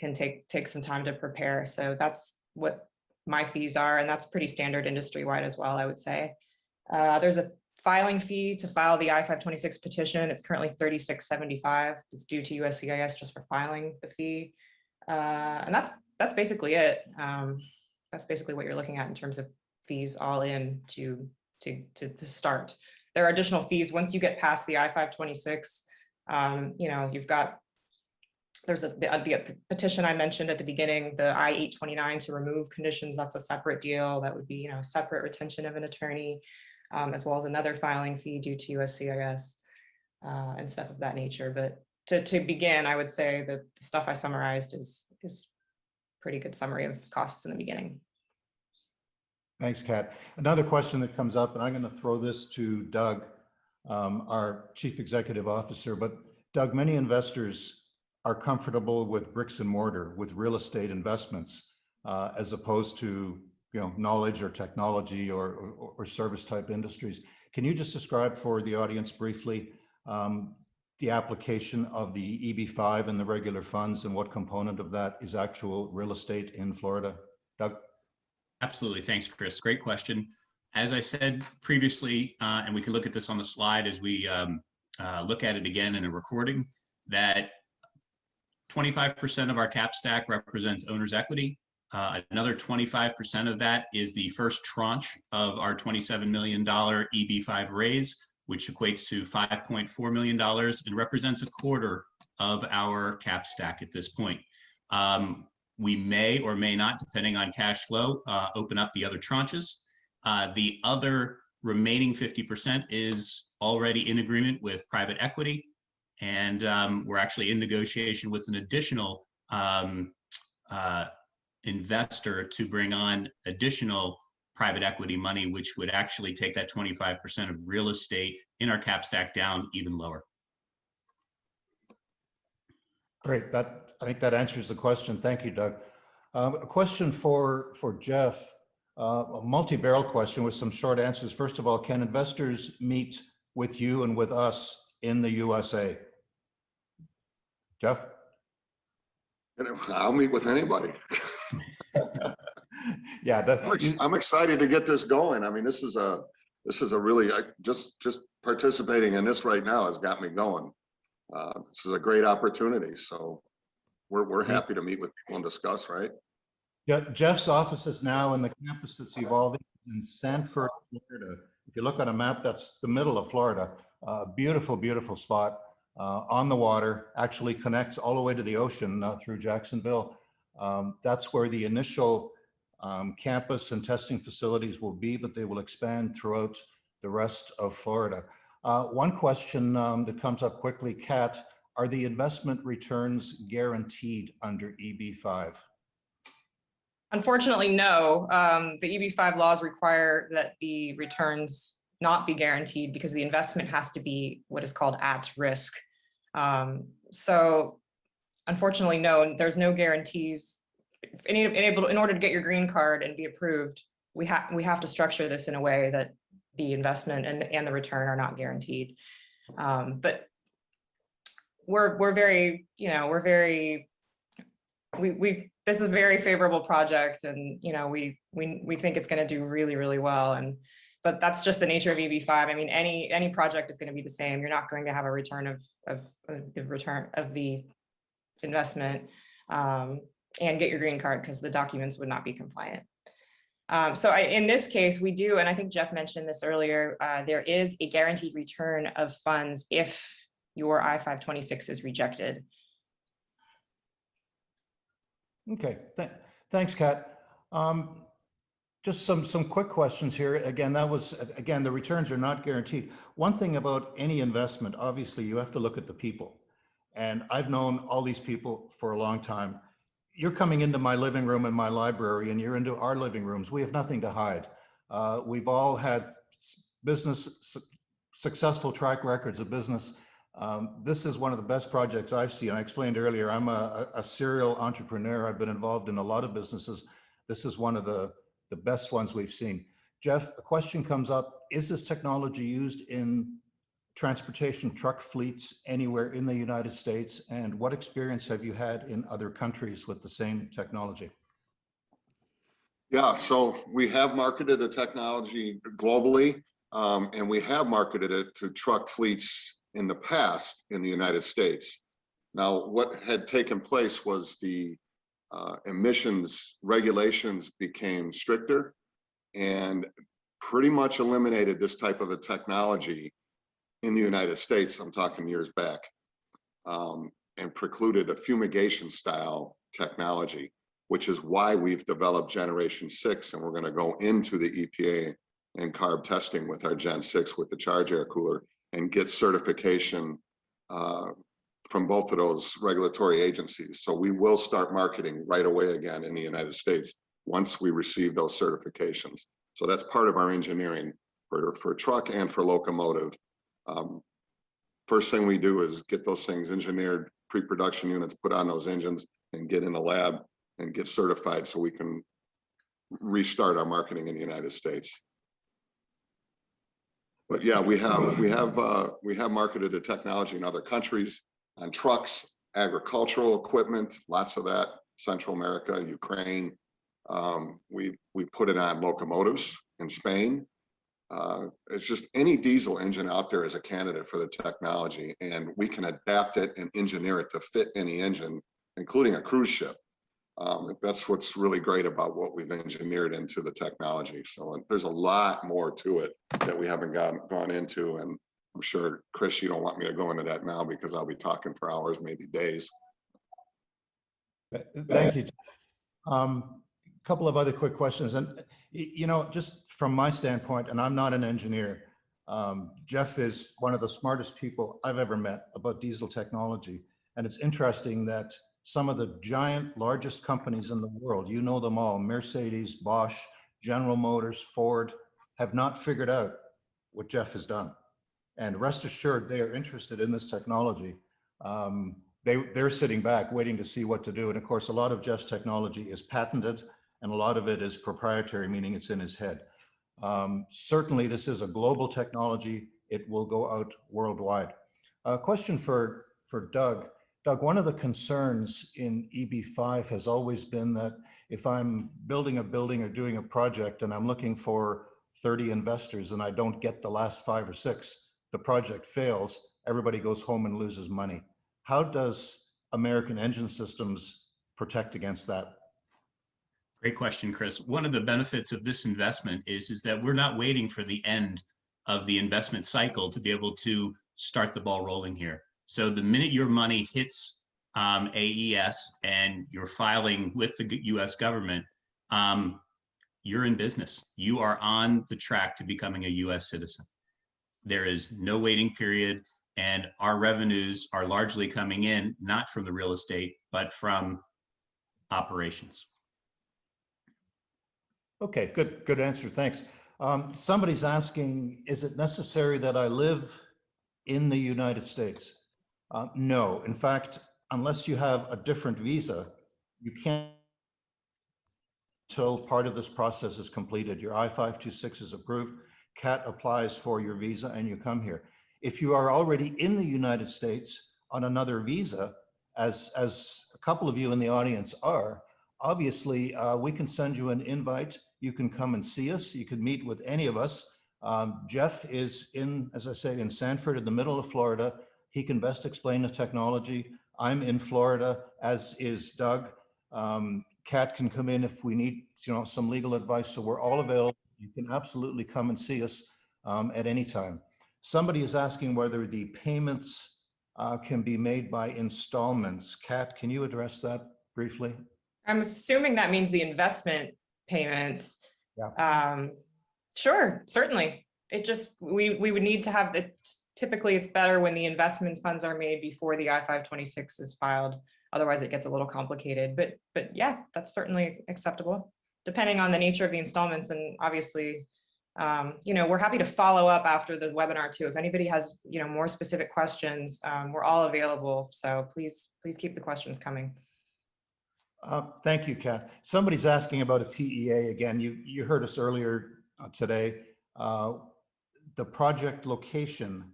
can take some time to prepare. So that's what my fees are, and that's pretty standard industry-wide as well, I would say. There's a filing fee to file the I-526 petition. It's currently $36.75. It's due to USCIS just for filing the fee. And that's basically it. That's basically what you're looking at in terms of fees all in to start. There are additional fees once you get past the I-526. You've got, there's the petition I mentioned at the beginning, the I-829 to remove conditions. That's a separate deal. That would be, separate retention of an attorney, as well as another filing fee due to USCIS and stuff of that nature. But to begin, I would say that the stuff I summarized is pretty good summary of costs in the beginning. Thanks, Kat. Another question that comes up, and I'm going to throw this to Doug, our Chief Executive Officer. But Doug, many investors are comfortable with bricks and mortar, with real estate investments, as opposed to knowledge or technology or service type industries. Can you just describe for the audience briefly the application of the EB5 and the regular funds, and what component of that is actual real estate in Florida? Doug? Absolutely. Thanks, Chris. Great question. As I said previously, and we can look at this on the slide as we look at it again in a recording, that 25% of our cap stack represents owner's equity. Another 25% of that is the first tranche of our $27 million EB5 raise, which equates to $5.4 million and represents a quarter of our cap stack at this point. We may or may not, depending on cash flow, open up the other tranches. The other remaining 50% is already in agreement with private equity, and we're actually in negotiation with an additional investor to bring on additional private equity money, which would actually take that 25% of real estate in our cap stack down even lower. Great. I think that answers the question. Thank you, Doug. A question for Jeff, a multi-barrel question with some short answers. First of all, can investors meet with you and with us in the USA? Jeff? I'll meet with anybody. Yeah, I'm excited to get this going. I mean, this is a really, just participating in this right now has got me going. This is a great opportunity. So we're happy to meet with people and discuss, right? yeah, Jeff's office is now in the campus that's evolving in Sanford, Florida. If you look on a map, that's the middle of Florida. Beautiful, beautiful spot on the water, actually connects all the way to the ocean through Jacksonville. That's where the initial campus and testing facilities will be, but they will expand throughout the rest of Florida. One question that comes up quickly, Kat, are the investment returns guaranteed under EB5? Unfortunately, no. The EB5 laws require that the returns not be guaranteed because the investment has to be what is called at risk. So unfortunately, no, there's no guarantees. In order to get your green card and be approved, we have to structure this in a way that the investment and the return are not guaranteed. But we're very, you know, this is a very favorable project, and you know, we think it's going to do really, really well. But that's just the nature of EB5. I mean, any project is going to be the same. You're not going to have a return of the return of the investment and get your green card because the documents would not be compliant. So in this case, we do, and I think Jeff mentioned this earlier, there is a guaranteed return of funds if your I-526 is rejected. Okay, thanks, Kat. Just some quick questions here. Again, the returns are not guaranteed. One thing about any investment, obviously you have to look at the people. And I've known all these people for a long time. You're coming into my living room and my library, and you're into our living rooms. We have nothing to hide. We've all had successful track records of business. This is one of the best projects I've seen. I explained earlier, I'm a serial entrepreneur. I've been involved in a lot of businesses. This is one of the best ones we've seen. Jeff, the question comes up, is this technology used in transportation truck fleets anywhere in the United States? And what experience have you had in other countries with the same technology? Yeah, so we have marketed the technology globally, and we have marketed it to truck fleets in the past in the United States. Now, what had taken place was the emissions regulations became stricter and pretty much eliminated this type of a technology in the United States. I'm talking years back, and precluded a fumigation style technology, which is why we've developed Generation 6, and we're going to go into the EPA and CARB testing with our Gen 6 with the charge air cooler and get certification from both of those regulatory agencies. So we will start marketing right away again in the United States once we receive those certifications. So that's part of our engineering for truck and for locomotive. First thing we do is get those things engineered, pre-production units put on those engines, and get in the lab and get certified so we can restart our marketing in the United States. But yeah, we have marketed the technology in other countries on trucks, agricultural equipment, lots of that, Central America, Ukraine. We put it on locomotives in Spain. It's just any diesel engine out there is a candidate for the technology, and we can adapt it and engineer it to fit any engine, including a cruise ship. That's what's really great about what we've engineered into the technology. So there's a lot more to it that we haven't gone into, and I'm sure, Chris, you don't want me to go into that now because I'll be talking for hours, maybe days. Thank you. Couple of other quick questions, and you know, just from my standpoint, and I'm not an engineer, Jeff is one of the smartest people I've ever met about diesel technology. And it's interesting that some of the giant, largest companies in the world, you know them all, Mercedes, Bosch, General Motors, Ford, have not figured out what Jeff has done. And rest assured, they are interested in this technology. They're sitting back waiting to see what to do. And of course, a lot of Jeff's technology is patented, and a lot of it is proprietary, meaning it's in his head. Certainly, this is a global technology. It will go out worldwide. A question for Doug. Doug, one of the concerns in EB5 has always been that if I'm building a building or doing a project and I'm looking for 30 investors and I don't get the last 5 or 6, the project fails, everybody goes home and loses money. How does American Engine Systems protect against that? Great question, Chris. One of the benefits of this investment is that we're not waiting for the end of the investment cycle to be able to start the ball rolling here. So the minute your money hits AES and you're filing with the US government, you're in business. You are on the track to becoming a US citizen. There is no waiting period, and our revenues are largely coming in, not from the real estate, but from operations. Okay, good answer, thanks. Somebody's asking, is it necessary that I live in the United States? No, in fact, unless you have a different visa, you can't until part of this process is completed. Your I-526 is approved, CAT applies for your visa, and you come here. If you are already in the United States on another visa, as a couple of you in the audience are, obviously we can send you an invite. You can come and see us. You can meet with any of us. Jeff is in, as I say, in Sanford in the middle of Florida. He can best explain the technology. I'm in Florida, as is Doug. Kat can come in if we need, some legal advice. So we're all available. You can absolutely come and see us at any time. Somebody is asking whether the payments can be made by installments. Kat, can you address that briefly? I'm assuming that means the investment payments. Yeah. Sure, certainly. It just, we would need to have typically it's better when the investment funds are made before the I-526 is filed. Otherwise it gets a little complicated, but yeah, that's certainly acceptable, depending on the nature of the installments. And obviously, we're happy to follow up after the webinar too. If anybody has, more specific questions, we're all available. So please keep the questions coming. Thank you, Kat. Somebody's asking about a TEA again. You heard us earlier today. The project location,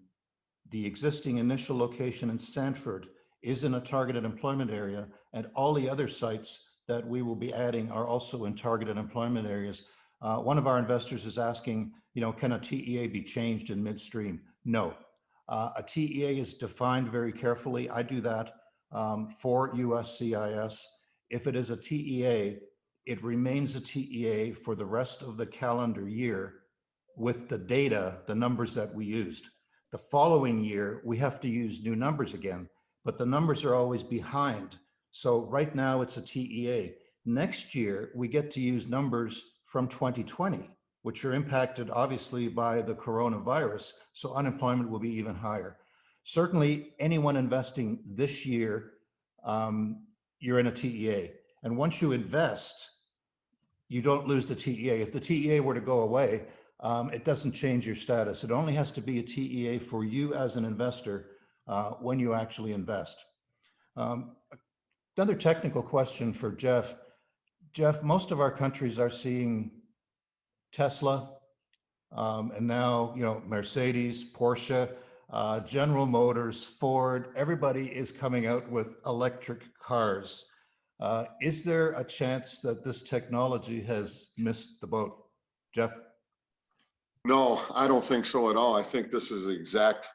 the existing initial location in Sanford, is in a targeted employment area, and all the other sites that we will be adding are also in targeted employment areas. One of our investors is asking, can a TEA be changed in midstream? No. A TEA is defined very carefully. I do that for USCIS. If it is a TEA, it remains a TEA for the rest of the calendar year with the data, the numbers that we used. The following year, we have to use new numbers again, but the numbers are always behind. So right now it's a TEA. Next year, we get to use numbers from 2020, which are impacted obviously by the coronavirus. So unemployment will be even higher. Certainly anyone investing this year, you're in a TEA. And once you invest, you don't lose the TEA. If the TEA were to go away, it doesn't change your status. It only has to be a TEA for you as an investor when you actually invest. Another technical question for Jeff. Jeff, most of our countries are seeing Tesla, and now, Mercedes, Porsche, General Motors, Ford, everybody is coming out with electric cars. Is there a chance that this technology has missed the boat? Jeff? No, I don't think so at all. I think this is the exact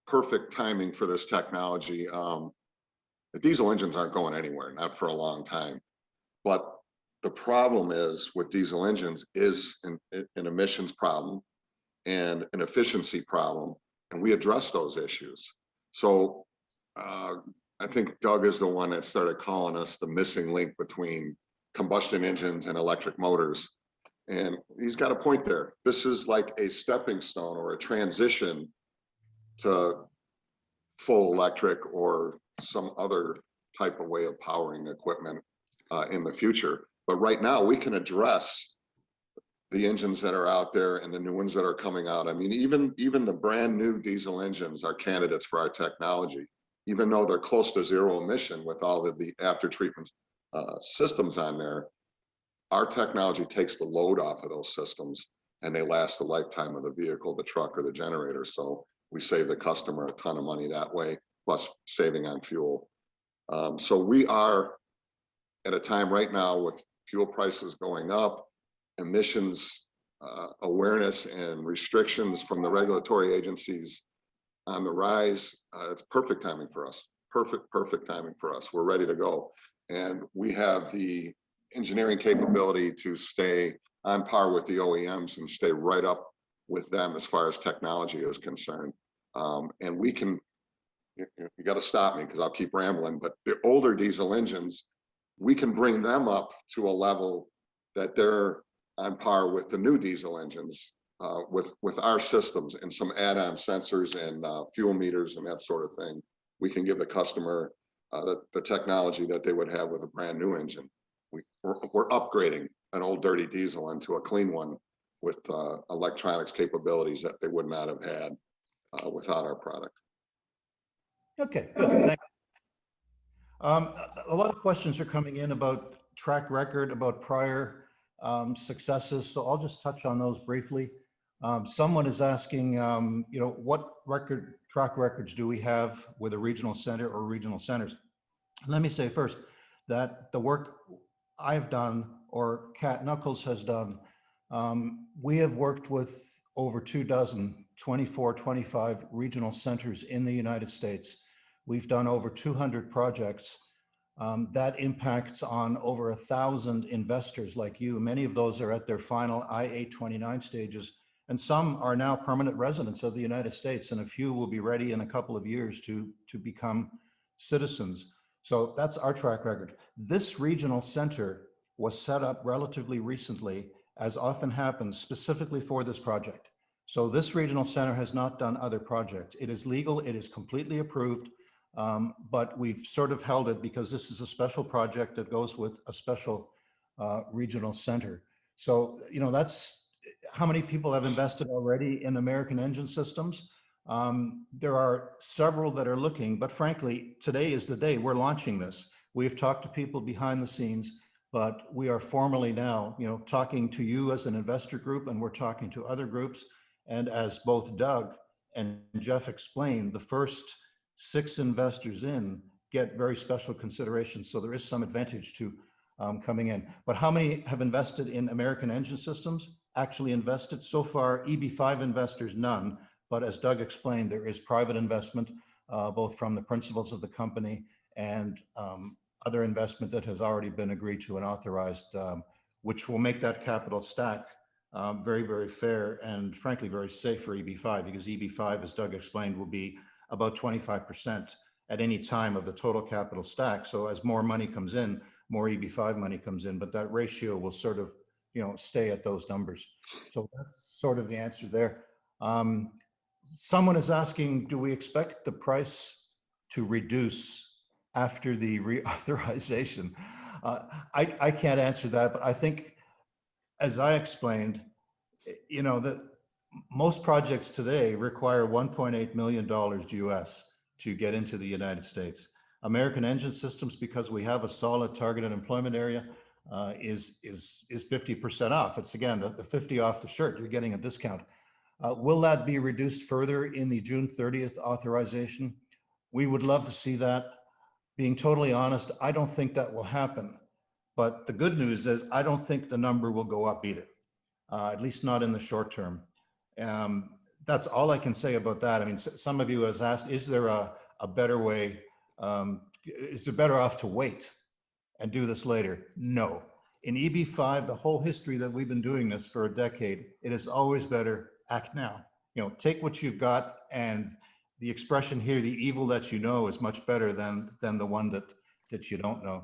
perfect timing for this technology. The diesel engines aren't going anywhere, not for a long time. But the problem is with diesel engines is an emissions problem and an efficiency problem, and we address those issues. So I think Doug is the one that started calling us the missing link between combustion engines and electric motors. And he's got a point there. This is like a stepping stone or a transition to full electric or some other type of way of powering equipment in the future. But right now we can address the engines that are out there and the new ones that are coming out. I mean, even the brand new diesel engines are candidates for our technology, even though they're close to zero emission with all of the after treatment systems on there. Our technology takes the load off of those systems and they last the lifetime of the vehicle, the truck, or the generator. So we save the customer a ton of money that way. plus saving on fuel. So we are at a time right now with fuel prices going up, emissions awareness and restrictions from the regulatory agencies on the rise. It's perfect timing for us. Perfect timing for us. We're ready to go. And we have the engineering capability to stay on par with the OEMs and stay right up with them as far as technology is concerned. And we can, you got to stop me because I'll keep rambling, but the older diesel engines, we can bring them up to a level that they're on par with the new diesel engines with our systems and some add-on sensors and fuel meters and that sort of thing. We can give the customer the technology that they would have with a brand new engine. We're upgrading an old dirty diesel into a clean one with electronics capabilities that they would not have had without our product. Okay, good. Thank you. A lot of questions are coming in about track record, about prior successes. So I'll just touch on those briefly. Someone is asking, what track records do we have with a regional center or regional centers? Let me say first that the work I've done or Kat Knuckles has done, we have worked with over 24, 25 regional centers in the United States. We've done over 200 projects. That impacts on over 1,000 investors like you. Many of those are at their final I-829 stages, and some are now permanent residents of the United States, and a few will be ready in a couple of years to become citizens. So that's our track record. This regional center was set up relatively recently, as often happens, specifically for this project. So this regional center has not done other projects. It is legal, it is completely approved, but we've sort of held it because this is a special project that goes with a special regional center. So, that's how many people have invested already in American Engine Systems. There are several that are looking, but frankly, today is the day we're launching this. We've talked to people behind the scenes, but we are formally now, talking to you as an investor group, and we're talking to other groups. And as both Doug and Jeff explained, the first 6 investors in get very special consideration. So there is some advantage to coming in. But how many have invested in American Engine Systems? Actually invested so far, Eb5 investors, none. But as Doug explained, there is private investment, both from the principals of the company and other investment that has already been agreed to and authorized, which will make that capital stack very, very fair and frankly, very safe for Eb5, because Eb5, as Doug explained, will be about 25% at any time of the total capital stack. So as more money comes in, more Eb5 money comes in, but that ratio will sort of, stay at those numbers. So that's sort of the answer there. Someone is asking, do we expect the price to reduce after the reauthorization? I can't answer that, but I think, as I explained, that most projects today require $1.8 million US to get into the United States. American Engine Systems, because we have a solid targeted employment area, is 50% off. It's again, the 50 off the shirt, you're getting a discount. Will that be reduced further in the June 30th authorization? We would love to see that. Being totally honest, I don't think that will happen. But the good news is I don't think the number will go up either, at least not in the short term. That's all I can say about that. I mean, some of you has asked, is there a better way? Is it better off to wait and do this later? No. In Eb5, the whole history that we've been doing this for a decade, it is always better act now. Take what you've got, and the expression here, the evil that you know is much better than the one that you don't know.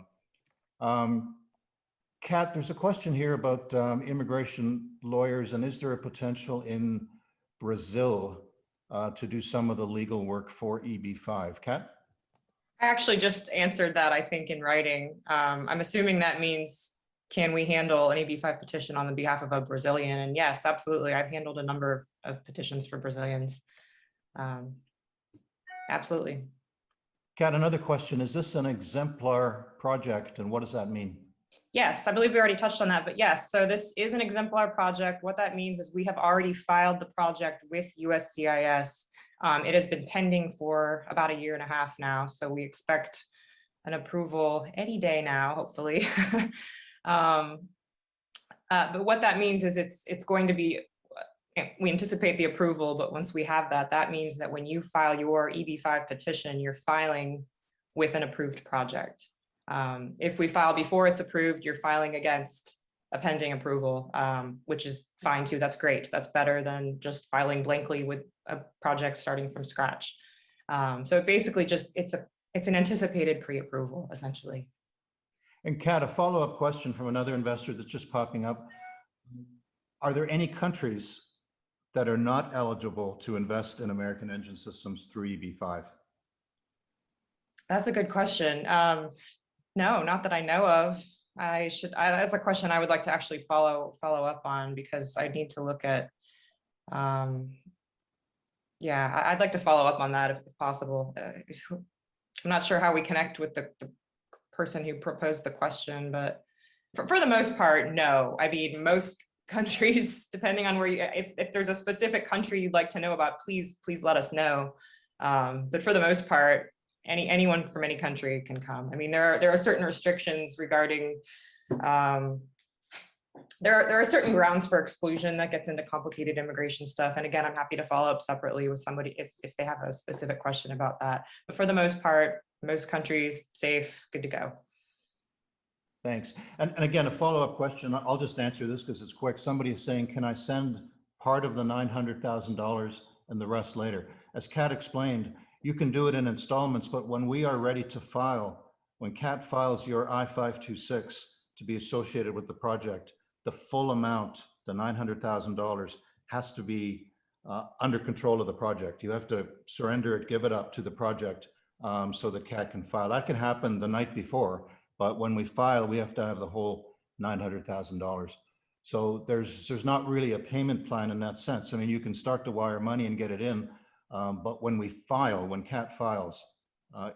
Kat, there's a question here about immigration lawyers, and is there a potential in Brazil to do some of the legal work for Eb5? Kat? I actually just answered that, I think, in writing. I'm assuming that means, can we handle an Eb5 petition on the behalf of a Brazilian? And yes, absolutely. I've handled a number of petitions for Brazilians. Absolutely. Kat, another question. Is this an exemplar project, and what does that mean? Yes, I believe we already touched on that, but yes, so this is an exemplar project. What that means is we have already filed the project with USCIS. It has been pending for about 1.5 years now, so we expect an approval any day now, hopefully. But what that means is it's going to be, we anticipate the approval, but once we have that, that means that when you file your EB5 petition, you're filing with an approved project. If we file before it's approved, you're filing against a pending approval, which is fine too. That's great. That's better than just filing blankly with a project starting from scratch. So basically just, it's an anticipated pre-approval essentially. And Kat, a follow-up question from another investor that's just popping up. Are there any countries that are not eligible to invest in American Engine Systems through EB5? That's a good question. No, not that I know of. That's a question I would like to actually follow up on, because I need to look at, yeah, I'd like to follow up on that if possible. I'm not sure how we connect with the person who proposed the question, but for the most part, no. I mean, most countries, depending on where you, if there's a specific country you'd like to know about, please let us know. But for the most part, anyone from any country can come. I mean, there are certain restrictions regarding, there are certain grounds for exclusion that gets into complicated immigration stuff. And again, I'm happy to follow up separately with somebody if they have a specific question about that. But for the most part, most countries, safe, good to go. Thanks. And again, a follow-up question. I'll just answer this because it's quick. Somebody is saying, can I send part of the $900,000 and the rest later? As Kat explained, you can do it in installments, but when we are ready to file, when Kat files your I-526 to be associated with the project, the full amount, the $900,000, has to be under control of the project. You have to surrender it, give it up to the project so that Kat can file. That can happen the night before, but when we file, we have to have the whole $900,000. So there's not really a payment plan in that sense. I mean, you can start to wire money and get it in, but when we file, when Kat files,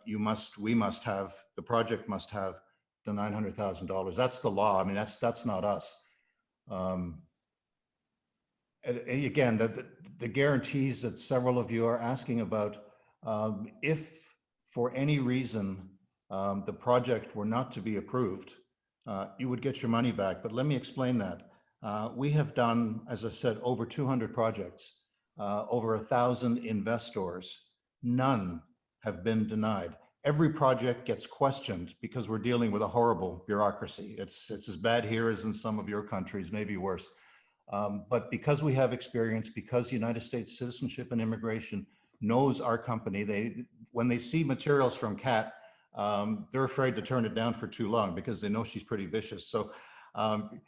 we must have, the project must have the $900,000. That's the law. I mean, that's not us. And again, the guarantees that several of you are asking about, if for any reason the project were not to be approved, you would get your money back. But let me explain that. We have done, as I said, over 200 projects, over 1,000 investors. None have been denied. Every project gets questioned because we're dealing with a horrible bureaucracy. It's as bad here as in some of your countries, maybe worse. But because we have experience, because United States Citizenship and Immigration knows our company, when they see materials from Kat, they're afraid to turn it down for too long because they know she's pretty vicious. So we're going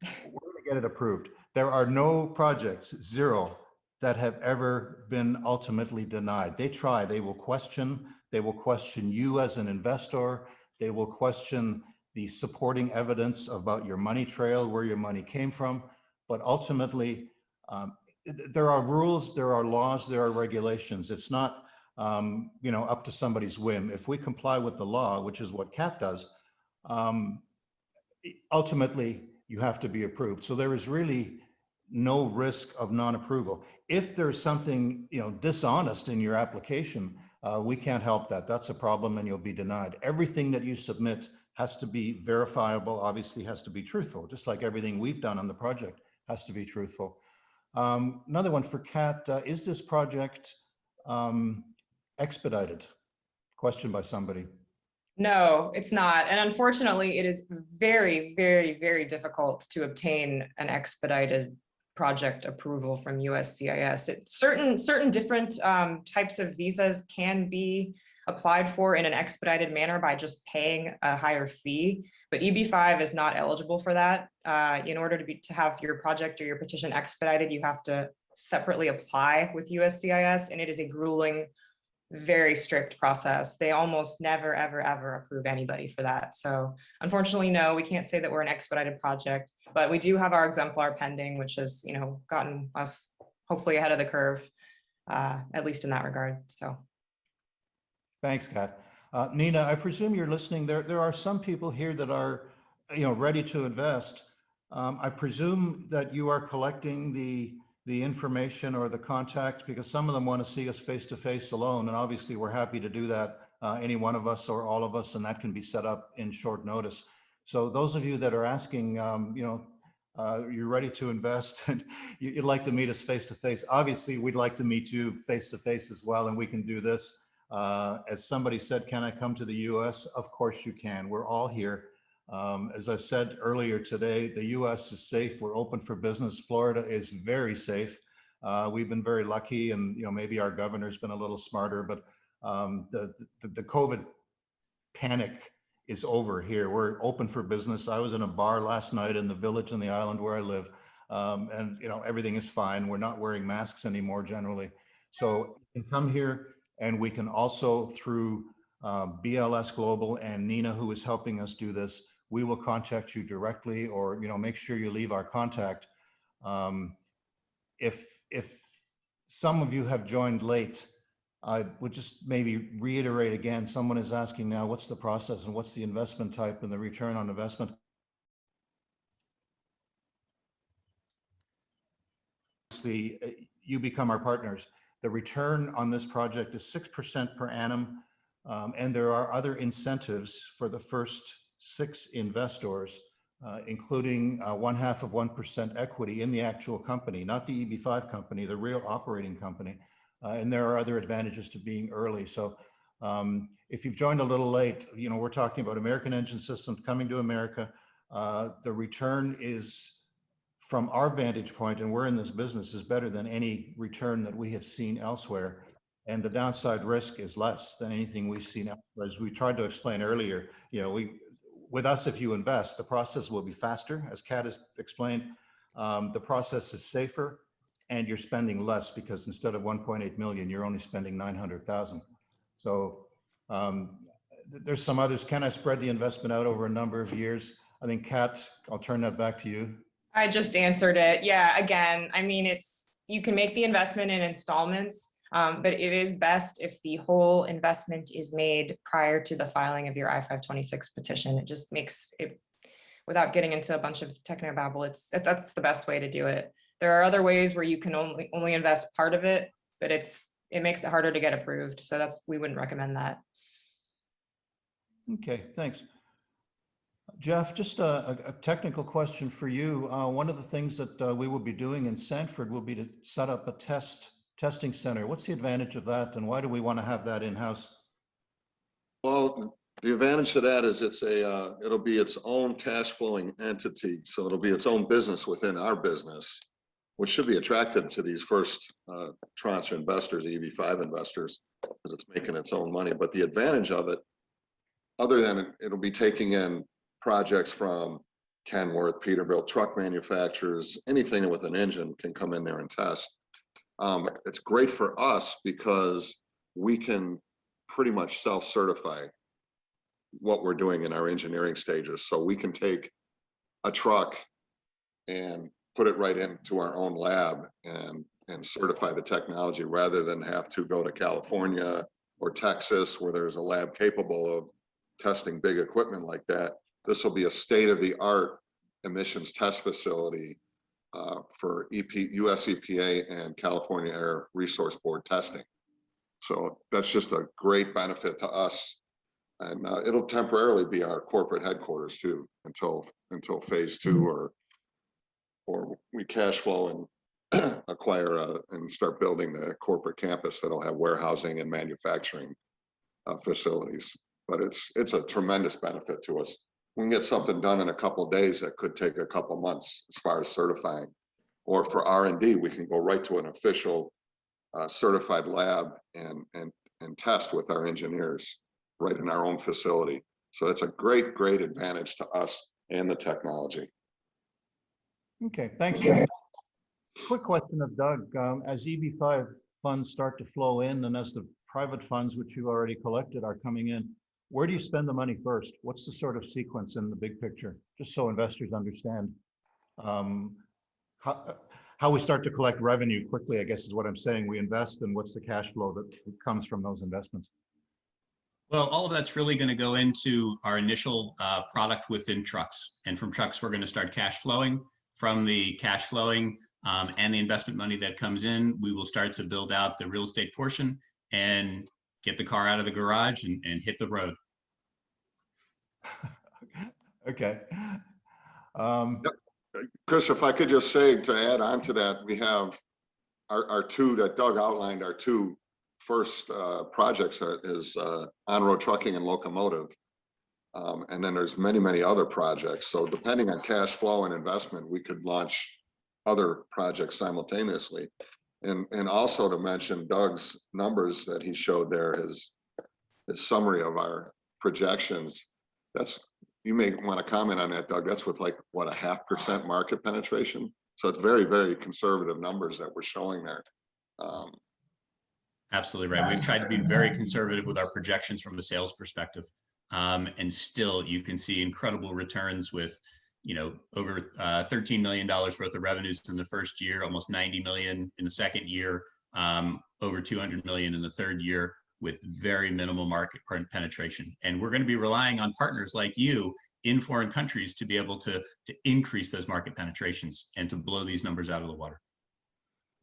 to get it approved. There are no projects, zero, that have ever been ultimately denied. They try, they will question you as an investor. They will question the supporting evidence about your money trail, where your money came from. But ultimately, there are rules, there are laws, there are regulations. It's not up to somebody's whim. If we comply with the law, which is what Kat does, ultimately you have to be approved. So there is really no risk of non-approval. If there's something dishonest in your application, we can't help that. That's a problem and you'll be denied. Everything that you submit has to be verifiable, obviously has to be truthful, just like everything we've done on the project has to be truthful. Another one for Kat, is this project expedited? Question by somebody. No, it's not. And unfortunately, it is very, very, very difficult to obtain an expedited project approval from USCIS. Certain different types of visas can be applied for in an expedited manner by just paying a higher fee, but EB5 is not eligible for that. In order to have your project or your petition expedited, you have to separately apply with USCIS, and it is a grueling, very strict process. They almost never, ever, ever approve anybody for that. So unfortunately, no, we can't say that we're an expedited project, but we do have our exemplar pending, which has, gotten us hopefully ahead of the curve, at least in that regard. So. Thanks, Kat. Nina, I presume you're listening. There are some people here that are, ready to invest. I presume that you are collecting the the information or the contact, because some of them want to see us face to face alone. And obviously we're happy to do that, any one of us or all of us, and that can be set up in short notice. So those of you that are asking, you're ready to invest and you'd like to meet us face to face. Obviously, we'd like to meet you face to face as well, and we can do this. As somebody said, can I come to the US? Of course you can. We're all here. As I said earlier today, the US is safe. We're open for business. Florida is very safe. We've been very lucky, and maybe our governor's been a little smarter, but the COVID panic is over here. We're open for business. I was in a bar last night in the village on the island where I live, and everything is fine. We're not wearing masks anymore generally. So you can come here, and we can also, through BLS Global and Nina, who is helping us do this, we will contact you directly, or make sure you leave our contact. If some of you have joined late, I would just maybe reiterate again, someone is asking now, what's the process and what's the investment type and the return on investment? You become our partners. The return on this project is 6% per annum, and there are other incentives for the first 6 investors, including 1/2 of 1% equity in the actual company, not the EB5 company, the real operating company. And there are other advantages to being early. So if you've joined a little late, we're talking about American Engine Systems coming to America. The return is, from our vantage point, and we're in this business, is better than any return that we have seen elsewhere. And the downside risk is less than anything we've seen elsewhere. As we tried to explain earlier, with us, if you invest, the process will be faster, as Kat has explained. The process is safer, and you're spending less, because instead of 1.8 million, you're only spending 900,000. So there's some others. Can I spread the investment out over a number of years? I think, Kat, I'll turn that back to you. I just answered it. Yeah, again, I mean, you can make the investment in installments, but it is best if the whole investment is made prior to the filing of your I-526 petition. It just makes it, without getting into a bunch of technobabble, that's the best way to do it. There are other ways where you can only invest part of it, but it makes it harder to get approved. So we wouldn't recommend that. Okay, thanks. Jeff, just a technical question for you. One of the things that we will be doing in Sanford will be to set up a testing center. What's the advantage of that, and why do we want to have that in-house? Well, the advantage of that is it'll be its own cash flowing entity. So it'll be its own business within our business, which should be attractive to these first tranche investors, EB5 investors, because it's making its own money. But the advantage of it, other than it'll be taking in projects from Kenworth, Peterbilt, truck manufacturers, anything with an engine can come in there and test. It's great for us because we can pretty much self-certify what we're doing in our engineering stages. So we can take a truck and put it right into our own lab and certify the technology, rather than have to go to California or Texas, where there's a lab capable of testing big equipment like that. This will be a state-of-the-art emissions test facility for US EPA and California Air Resource Board testing. So that's just a great benefit to us. And it'll temporarily be our corporate headquarters too, until phase 2 or we cash flow and acquire and start building the corporate campus that'll have warehousing and manufacturing facilities. But it's a tremendous benefit to us. We can get something done in a couple of days that could take a couple months as far as certifying. Or for R&D, we can go right to an official certified lab and test with our engineers right in our own facility. So it's a great advantage to us and the technology. Okay, thanks. Yeah. Quick question of Doug. As EB5 funds start to flow in, and as the private funds, which you already collected, are coming in, where do you spend the money first? What's the sort of sequence in the big picture? Just so investors understand how we start to collect revenue quickly, I guess is what I'm saying. We invest, and what's the cash flow that comes from those investments? Well, all of that's really going to go into our initial product within trucks. And from trucks, we're going to start cash flowing. From the cash flowing, and the investment money that comes in, we will start to build out the real estate portion and get the car out of the garage and hit the road. Okay. Chris, if I could just say, to add on to that, we have our two that Doug outlined, our two first projects is on-road trucking and locomotive. And then there's many, many other projects. So depending on cash flow and investment, we could launch other projects simultaneously. And also to mention Doug's numbers that he showed there, his summary of our projections. You may want to comment on that, Doug. That's with like, what, 0.5% market penetration? So it's very, very conservative numbers that we're showing there. Absolutely right. We've tried to be very conservative with our projections from a sales perspective. And still, you can see incredible returns with, over $13 million worth of revenues in the first year, almost 90 million in the second year, over 200 million in the third year, with very minimal market penetration. And we're going to be relying on partners like you in foreign countries to be able to increase those market penetrations and to blow these numbers out of the water.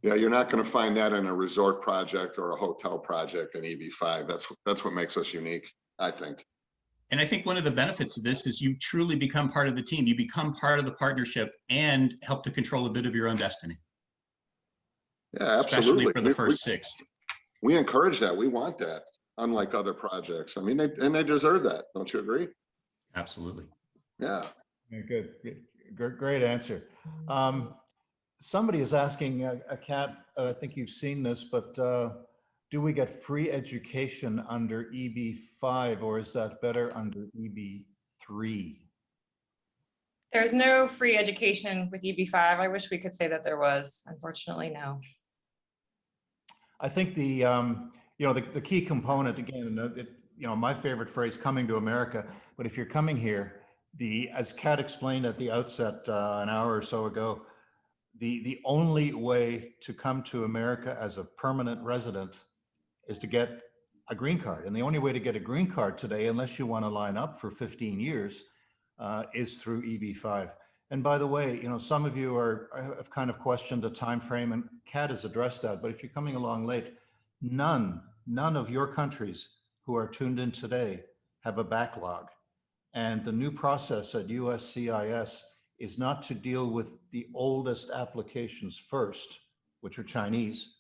Yeah, you're not going to find that in a resort project or a hotel project in EB5. That's what makes us unique, I think. And I think one of the benefits of this is you truly become part of the team. You become part of the partnership and help to control a bit of your own destiny. Yeah, absolutely. Especially for the first 6. We encourage that. We want that, unlike other projects. I mean, they deserve that. Don't you agree? Absolutely. Yeah. Good. Great answer. Somebody is asking, Kat, I think you've seen this, but do we get free education under EB5, or is that better under EB3? There's no free education with EB5. I wish we could say that there was. Unfortunately, no. I think the key component, again, my favorite phrase, coming to America, but if you're coming here, as Kat explained at the outset an hour or so ago, the only way to come to America as a permanent resident is to get a green card. And the only way to get a green card today, unless you want to line up for 15 years, is through EB5. And by the way, some of you have kind of questioned the time frame, and Kat has addressed that. But if you're coming along late, none of your countries who are tuned in today have a backlog. And the new process at USCIS is not to deal with the oldest applications first, which are Chinese,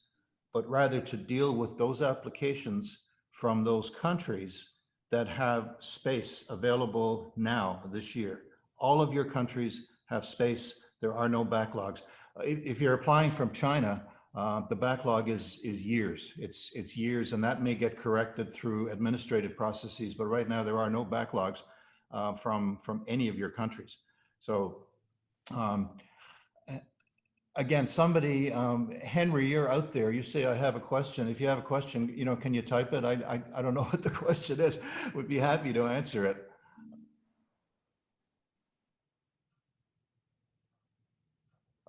but rather to deal with those applications from those countries that have space available now this year. All of your countries have space. There are no backlogs. If you're applying from China, the backlog is years. It's years, and that may get corrected through administrative processes. But right now, there are no backlogs from any of your countries. So again, somebody, Henry, you're out there. You say, I have a question. If you have a question, can you type it? I don't know what the question is. Would be happy to answer it.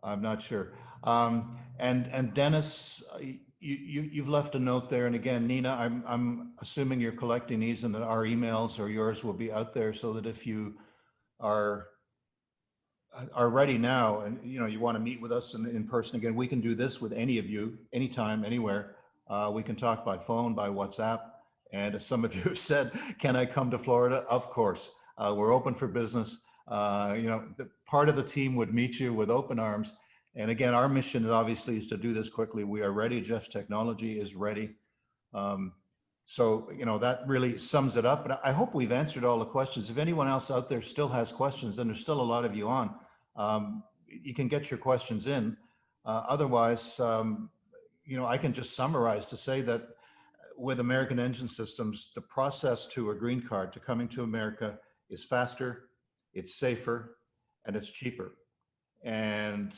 I'm not sure. And Dennis, you've left a note there. And again, Nina, I'm assuming you're collecting these and that our emails or yours will be out there, so that if you are ready now and you want to meet with us in person, again, we can do this with any of you, anytime, anywhere. We can talk by phone, by WhatsApp. And as some of you have said, can I come to Florida? Of course. We're open for business. Part of the team would meet you with open arms. And again, our mission obviously is to do this quickly. We are ready. Jeff's technology is ready. So, that really sums it up. But I hope we've answered all the questions. If anyone else out there still has questions, and there's still a lot of you on, you can get your questions in. Otherwise, I can just summarize to say that with American Engine Systems, the process to a green card, to coming to America, is faster, it's safer, and it's cheaper. And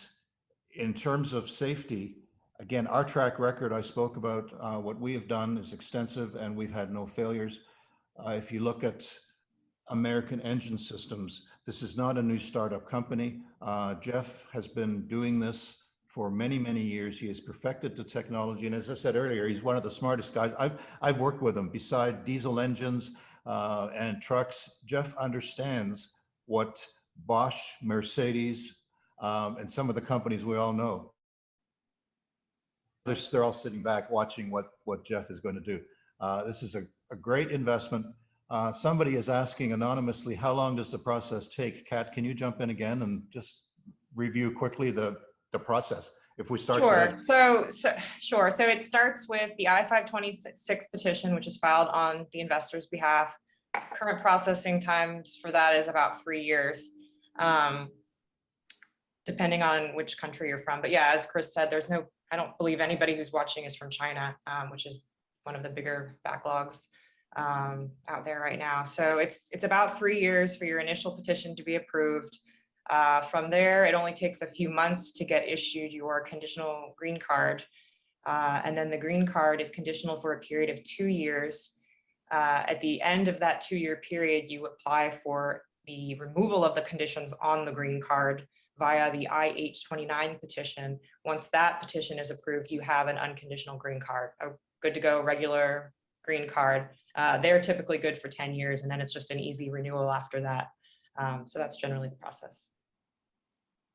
in terms of safety, again, our track record, I spoke about what we have done is extensive, and we've had no failures. If you look at American Engine Systems, this is not a new startup company. Jeff has been doing this for many, many years. He has perfected the technology. And as I said earlier, he's one of the smartest guys. I've worked with him. Beside diesel engines and trucks, Jeff understands what Bosch, Mercedes, and some of the companies we all know They're all sitting back watching what Jeff is going to do. This is a great investment. Somebody is asking anonymously, how long does the process take? Kat, can you jump in again and just review quickly the process? If we start Sure. today. Sure. So it starts with the I-526 petition, which is filed on the investor's behalf. Current processing times for that is about 3 years, depending on which country you're from. But yeah, as Chris said, I don't believe anybody who's watching is from China, which is one of the bigger backlogs out there right now. So it's about 3 years for your initial petition to be approved. From there, it only takes a few months to get issued your conditional green card. And then the green card is conditional for a period of 2 years. At the end of that 2-year period, you apply for the removal of the conditions on the green card via the I-829 petition. Once that petition is approved, you have an unconditional green card, a good to go regular green card. They're typically good for 10 years, and then it's just an easy renewal after that. So that's generally the process.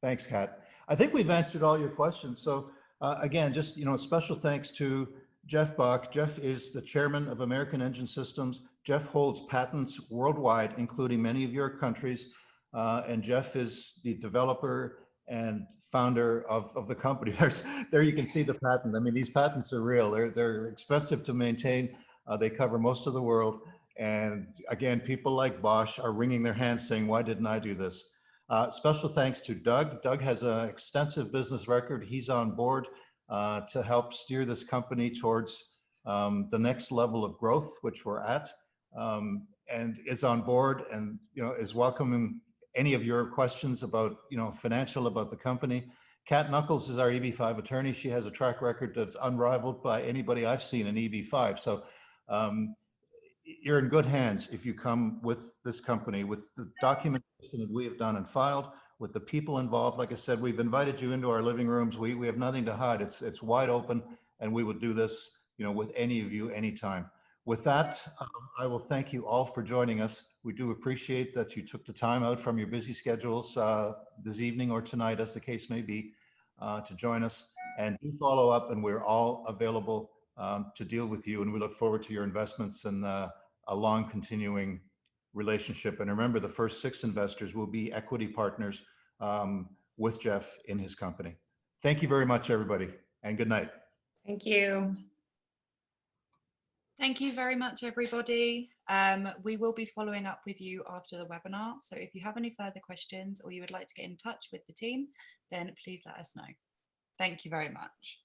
Thanks, Kat. I think we've answered all your questions. So again, just, special thanks to Jeff Bach. Jeff is the chairman of American Engine Systems. Jeff holds patents worldwide, including many of your countries. And Jeff is the developer and founder of the company. There you can see the patent. I mean, these patents are real. They're expensive to maintain. They cover most of the world. And again, people like Bosch are wringing their hands saying, why didn't I do this? Special thanks to Doug. Doug has an extensive business record. He's on board to help steer this company towards the next level of growth, which we're at, and is on board and is welcoming any of your questions about financial about the company. Kat Knuckles is our EB5 attorney. She has a track record that's unrivaled by anybody I've seen in EB5. So you're in good hands if you come with this company, with the documentation that we have done and filed, with the people involved. Like I said, we've invited you into our living rooms. We have nothing to hide. It's wide open, and we would do this, with any of you anytime. With that, I will thank you all for joining us. We do appreciate that you took the time out from your busy schedules this evening or tonight, as the case may be, to join us. And do follow up, and we're all available to deal with you. And we look forward to your investments and a long continuing relationship. And remember, the first 6 investors will be equity partners with Jeff in his company. Thank you very much, everybody, and good night. Thank you. Thank you very much, everybody. We will be following up with you after the webinar. So if you have any further questions or you would like to get in touch with the team, then please let us know. Thank you very much.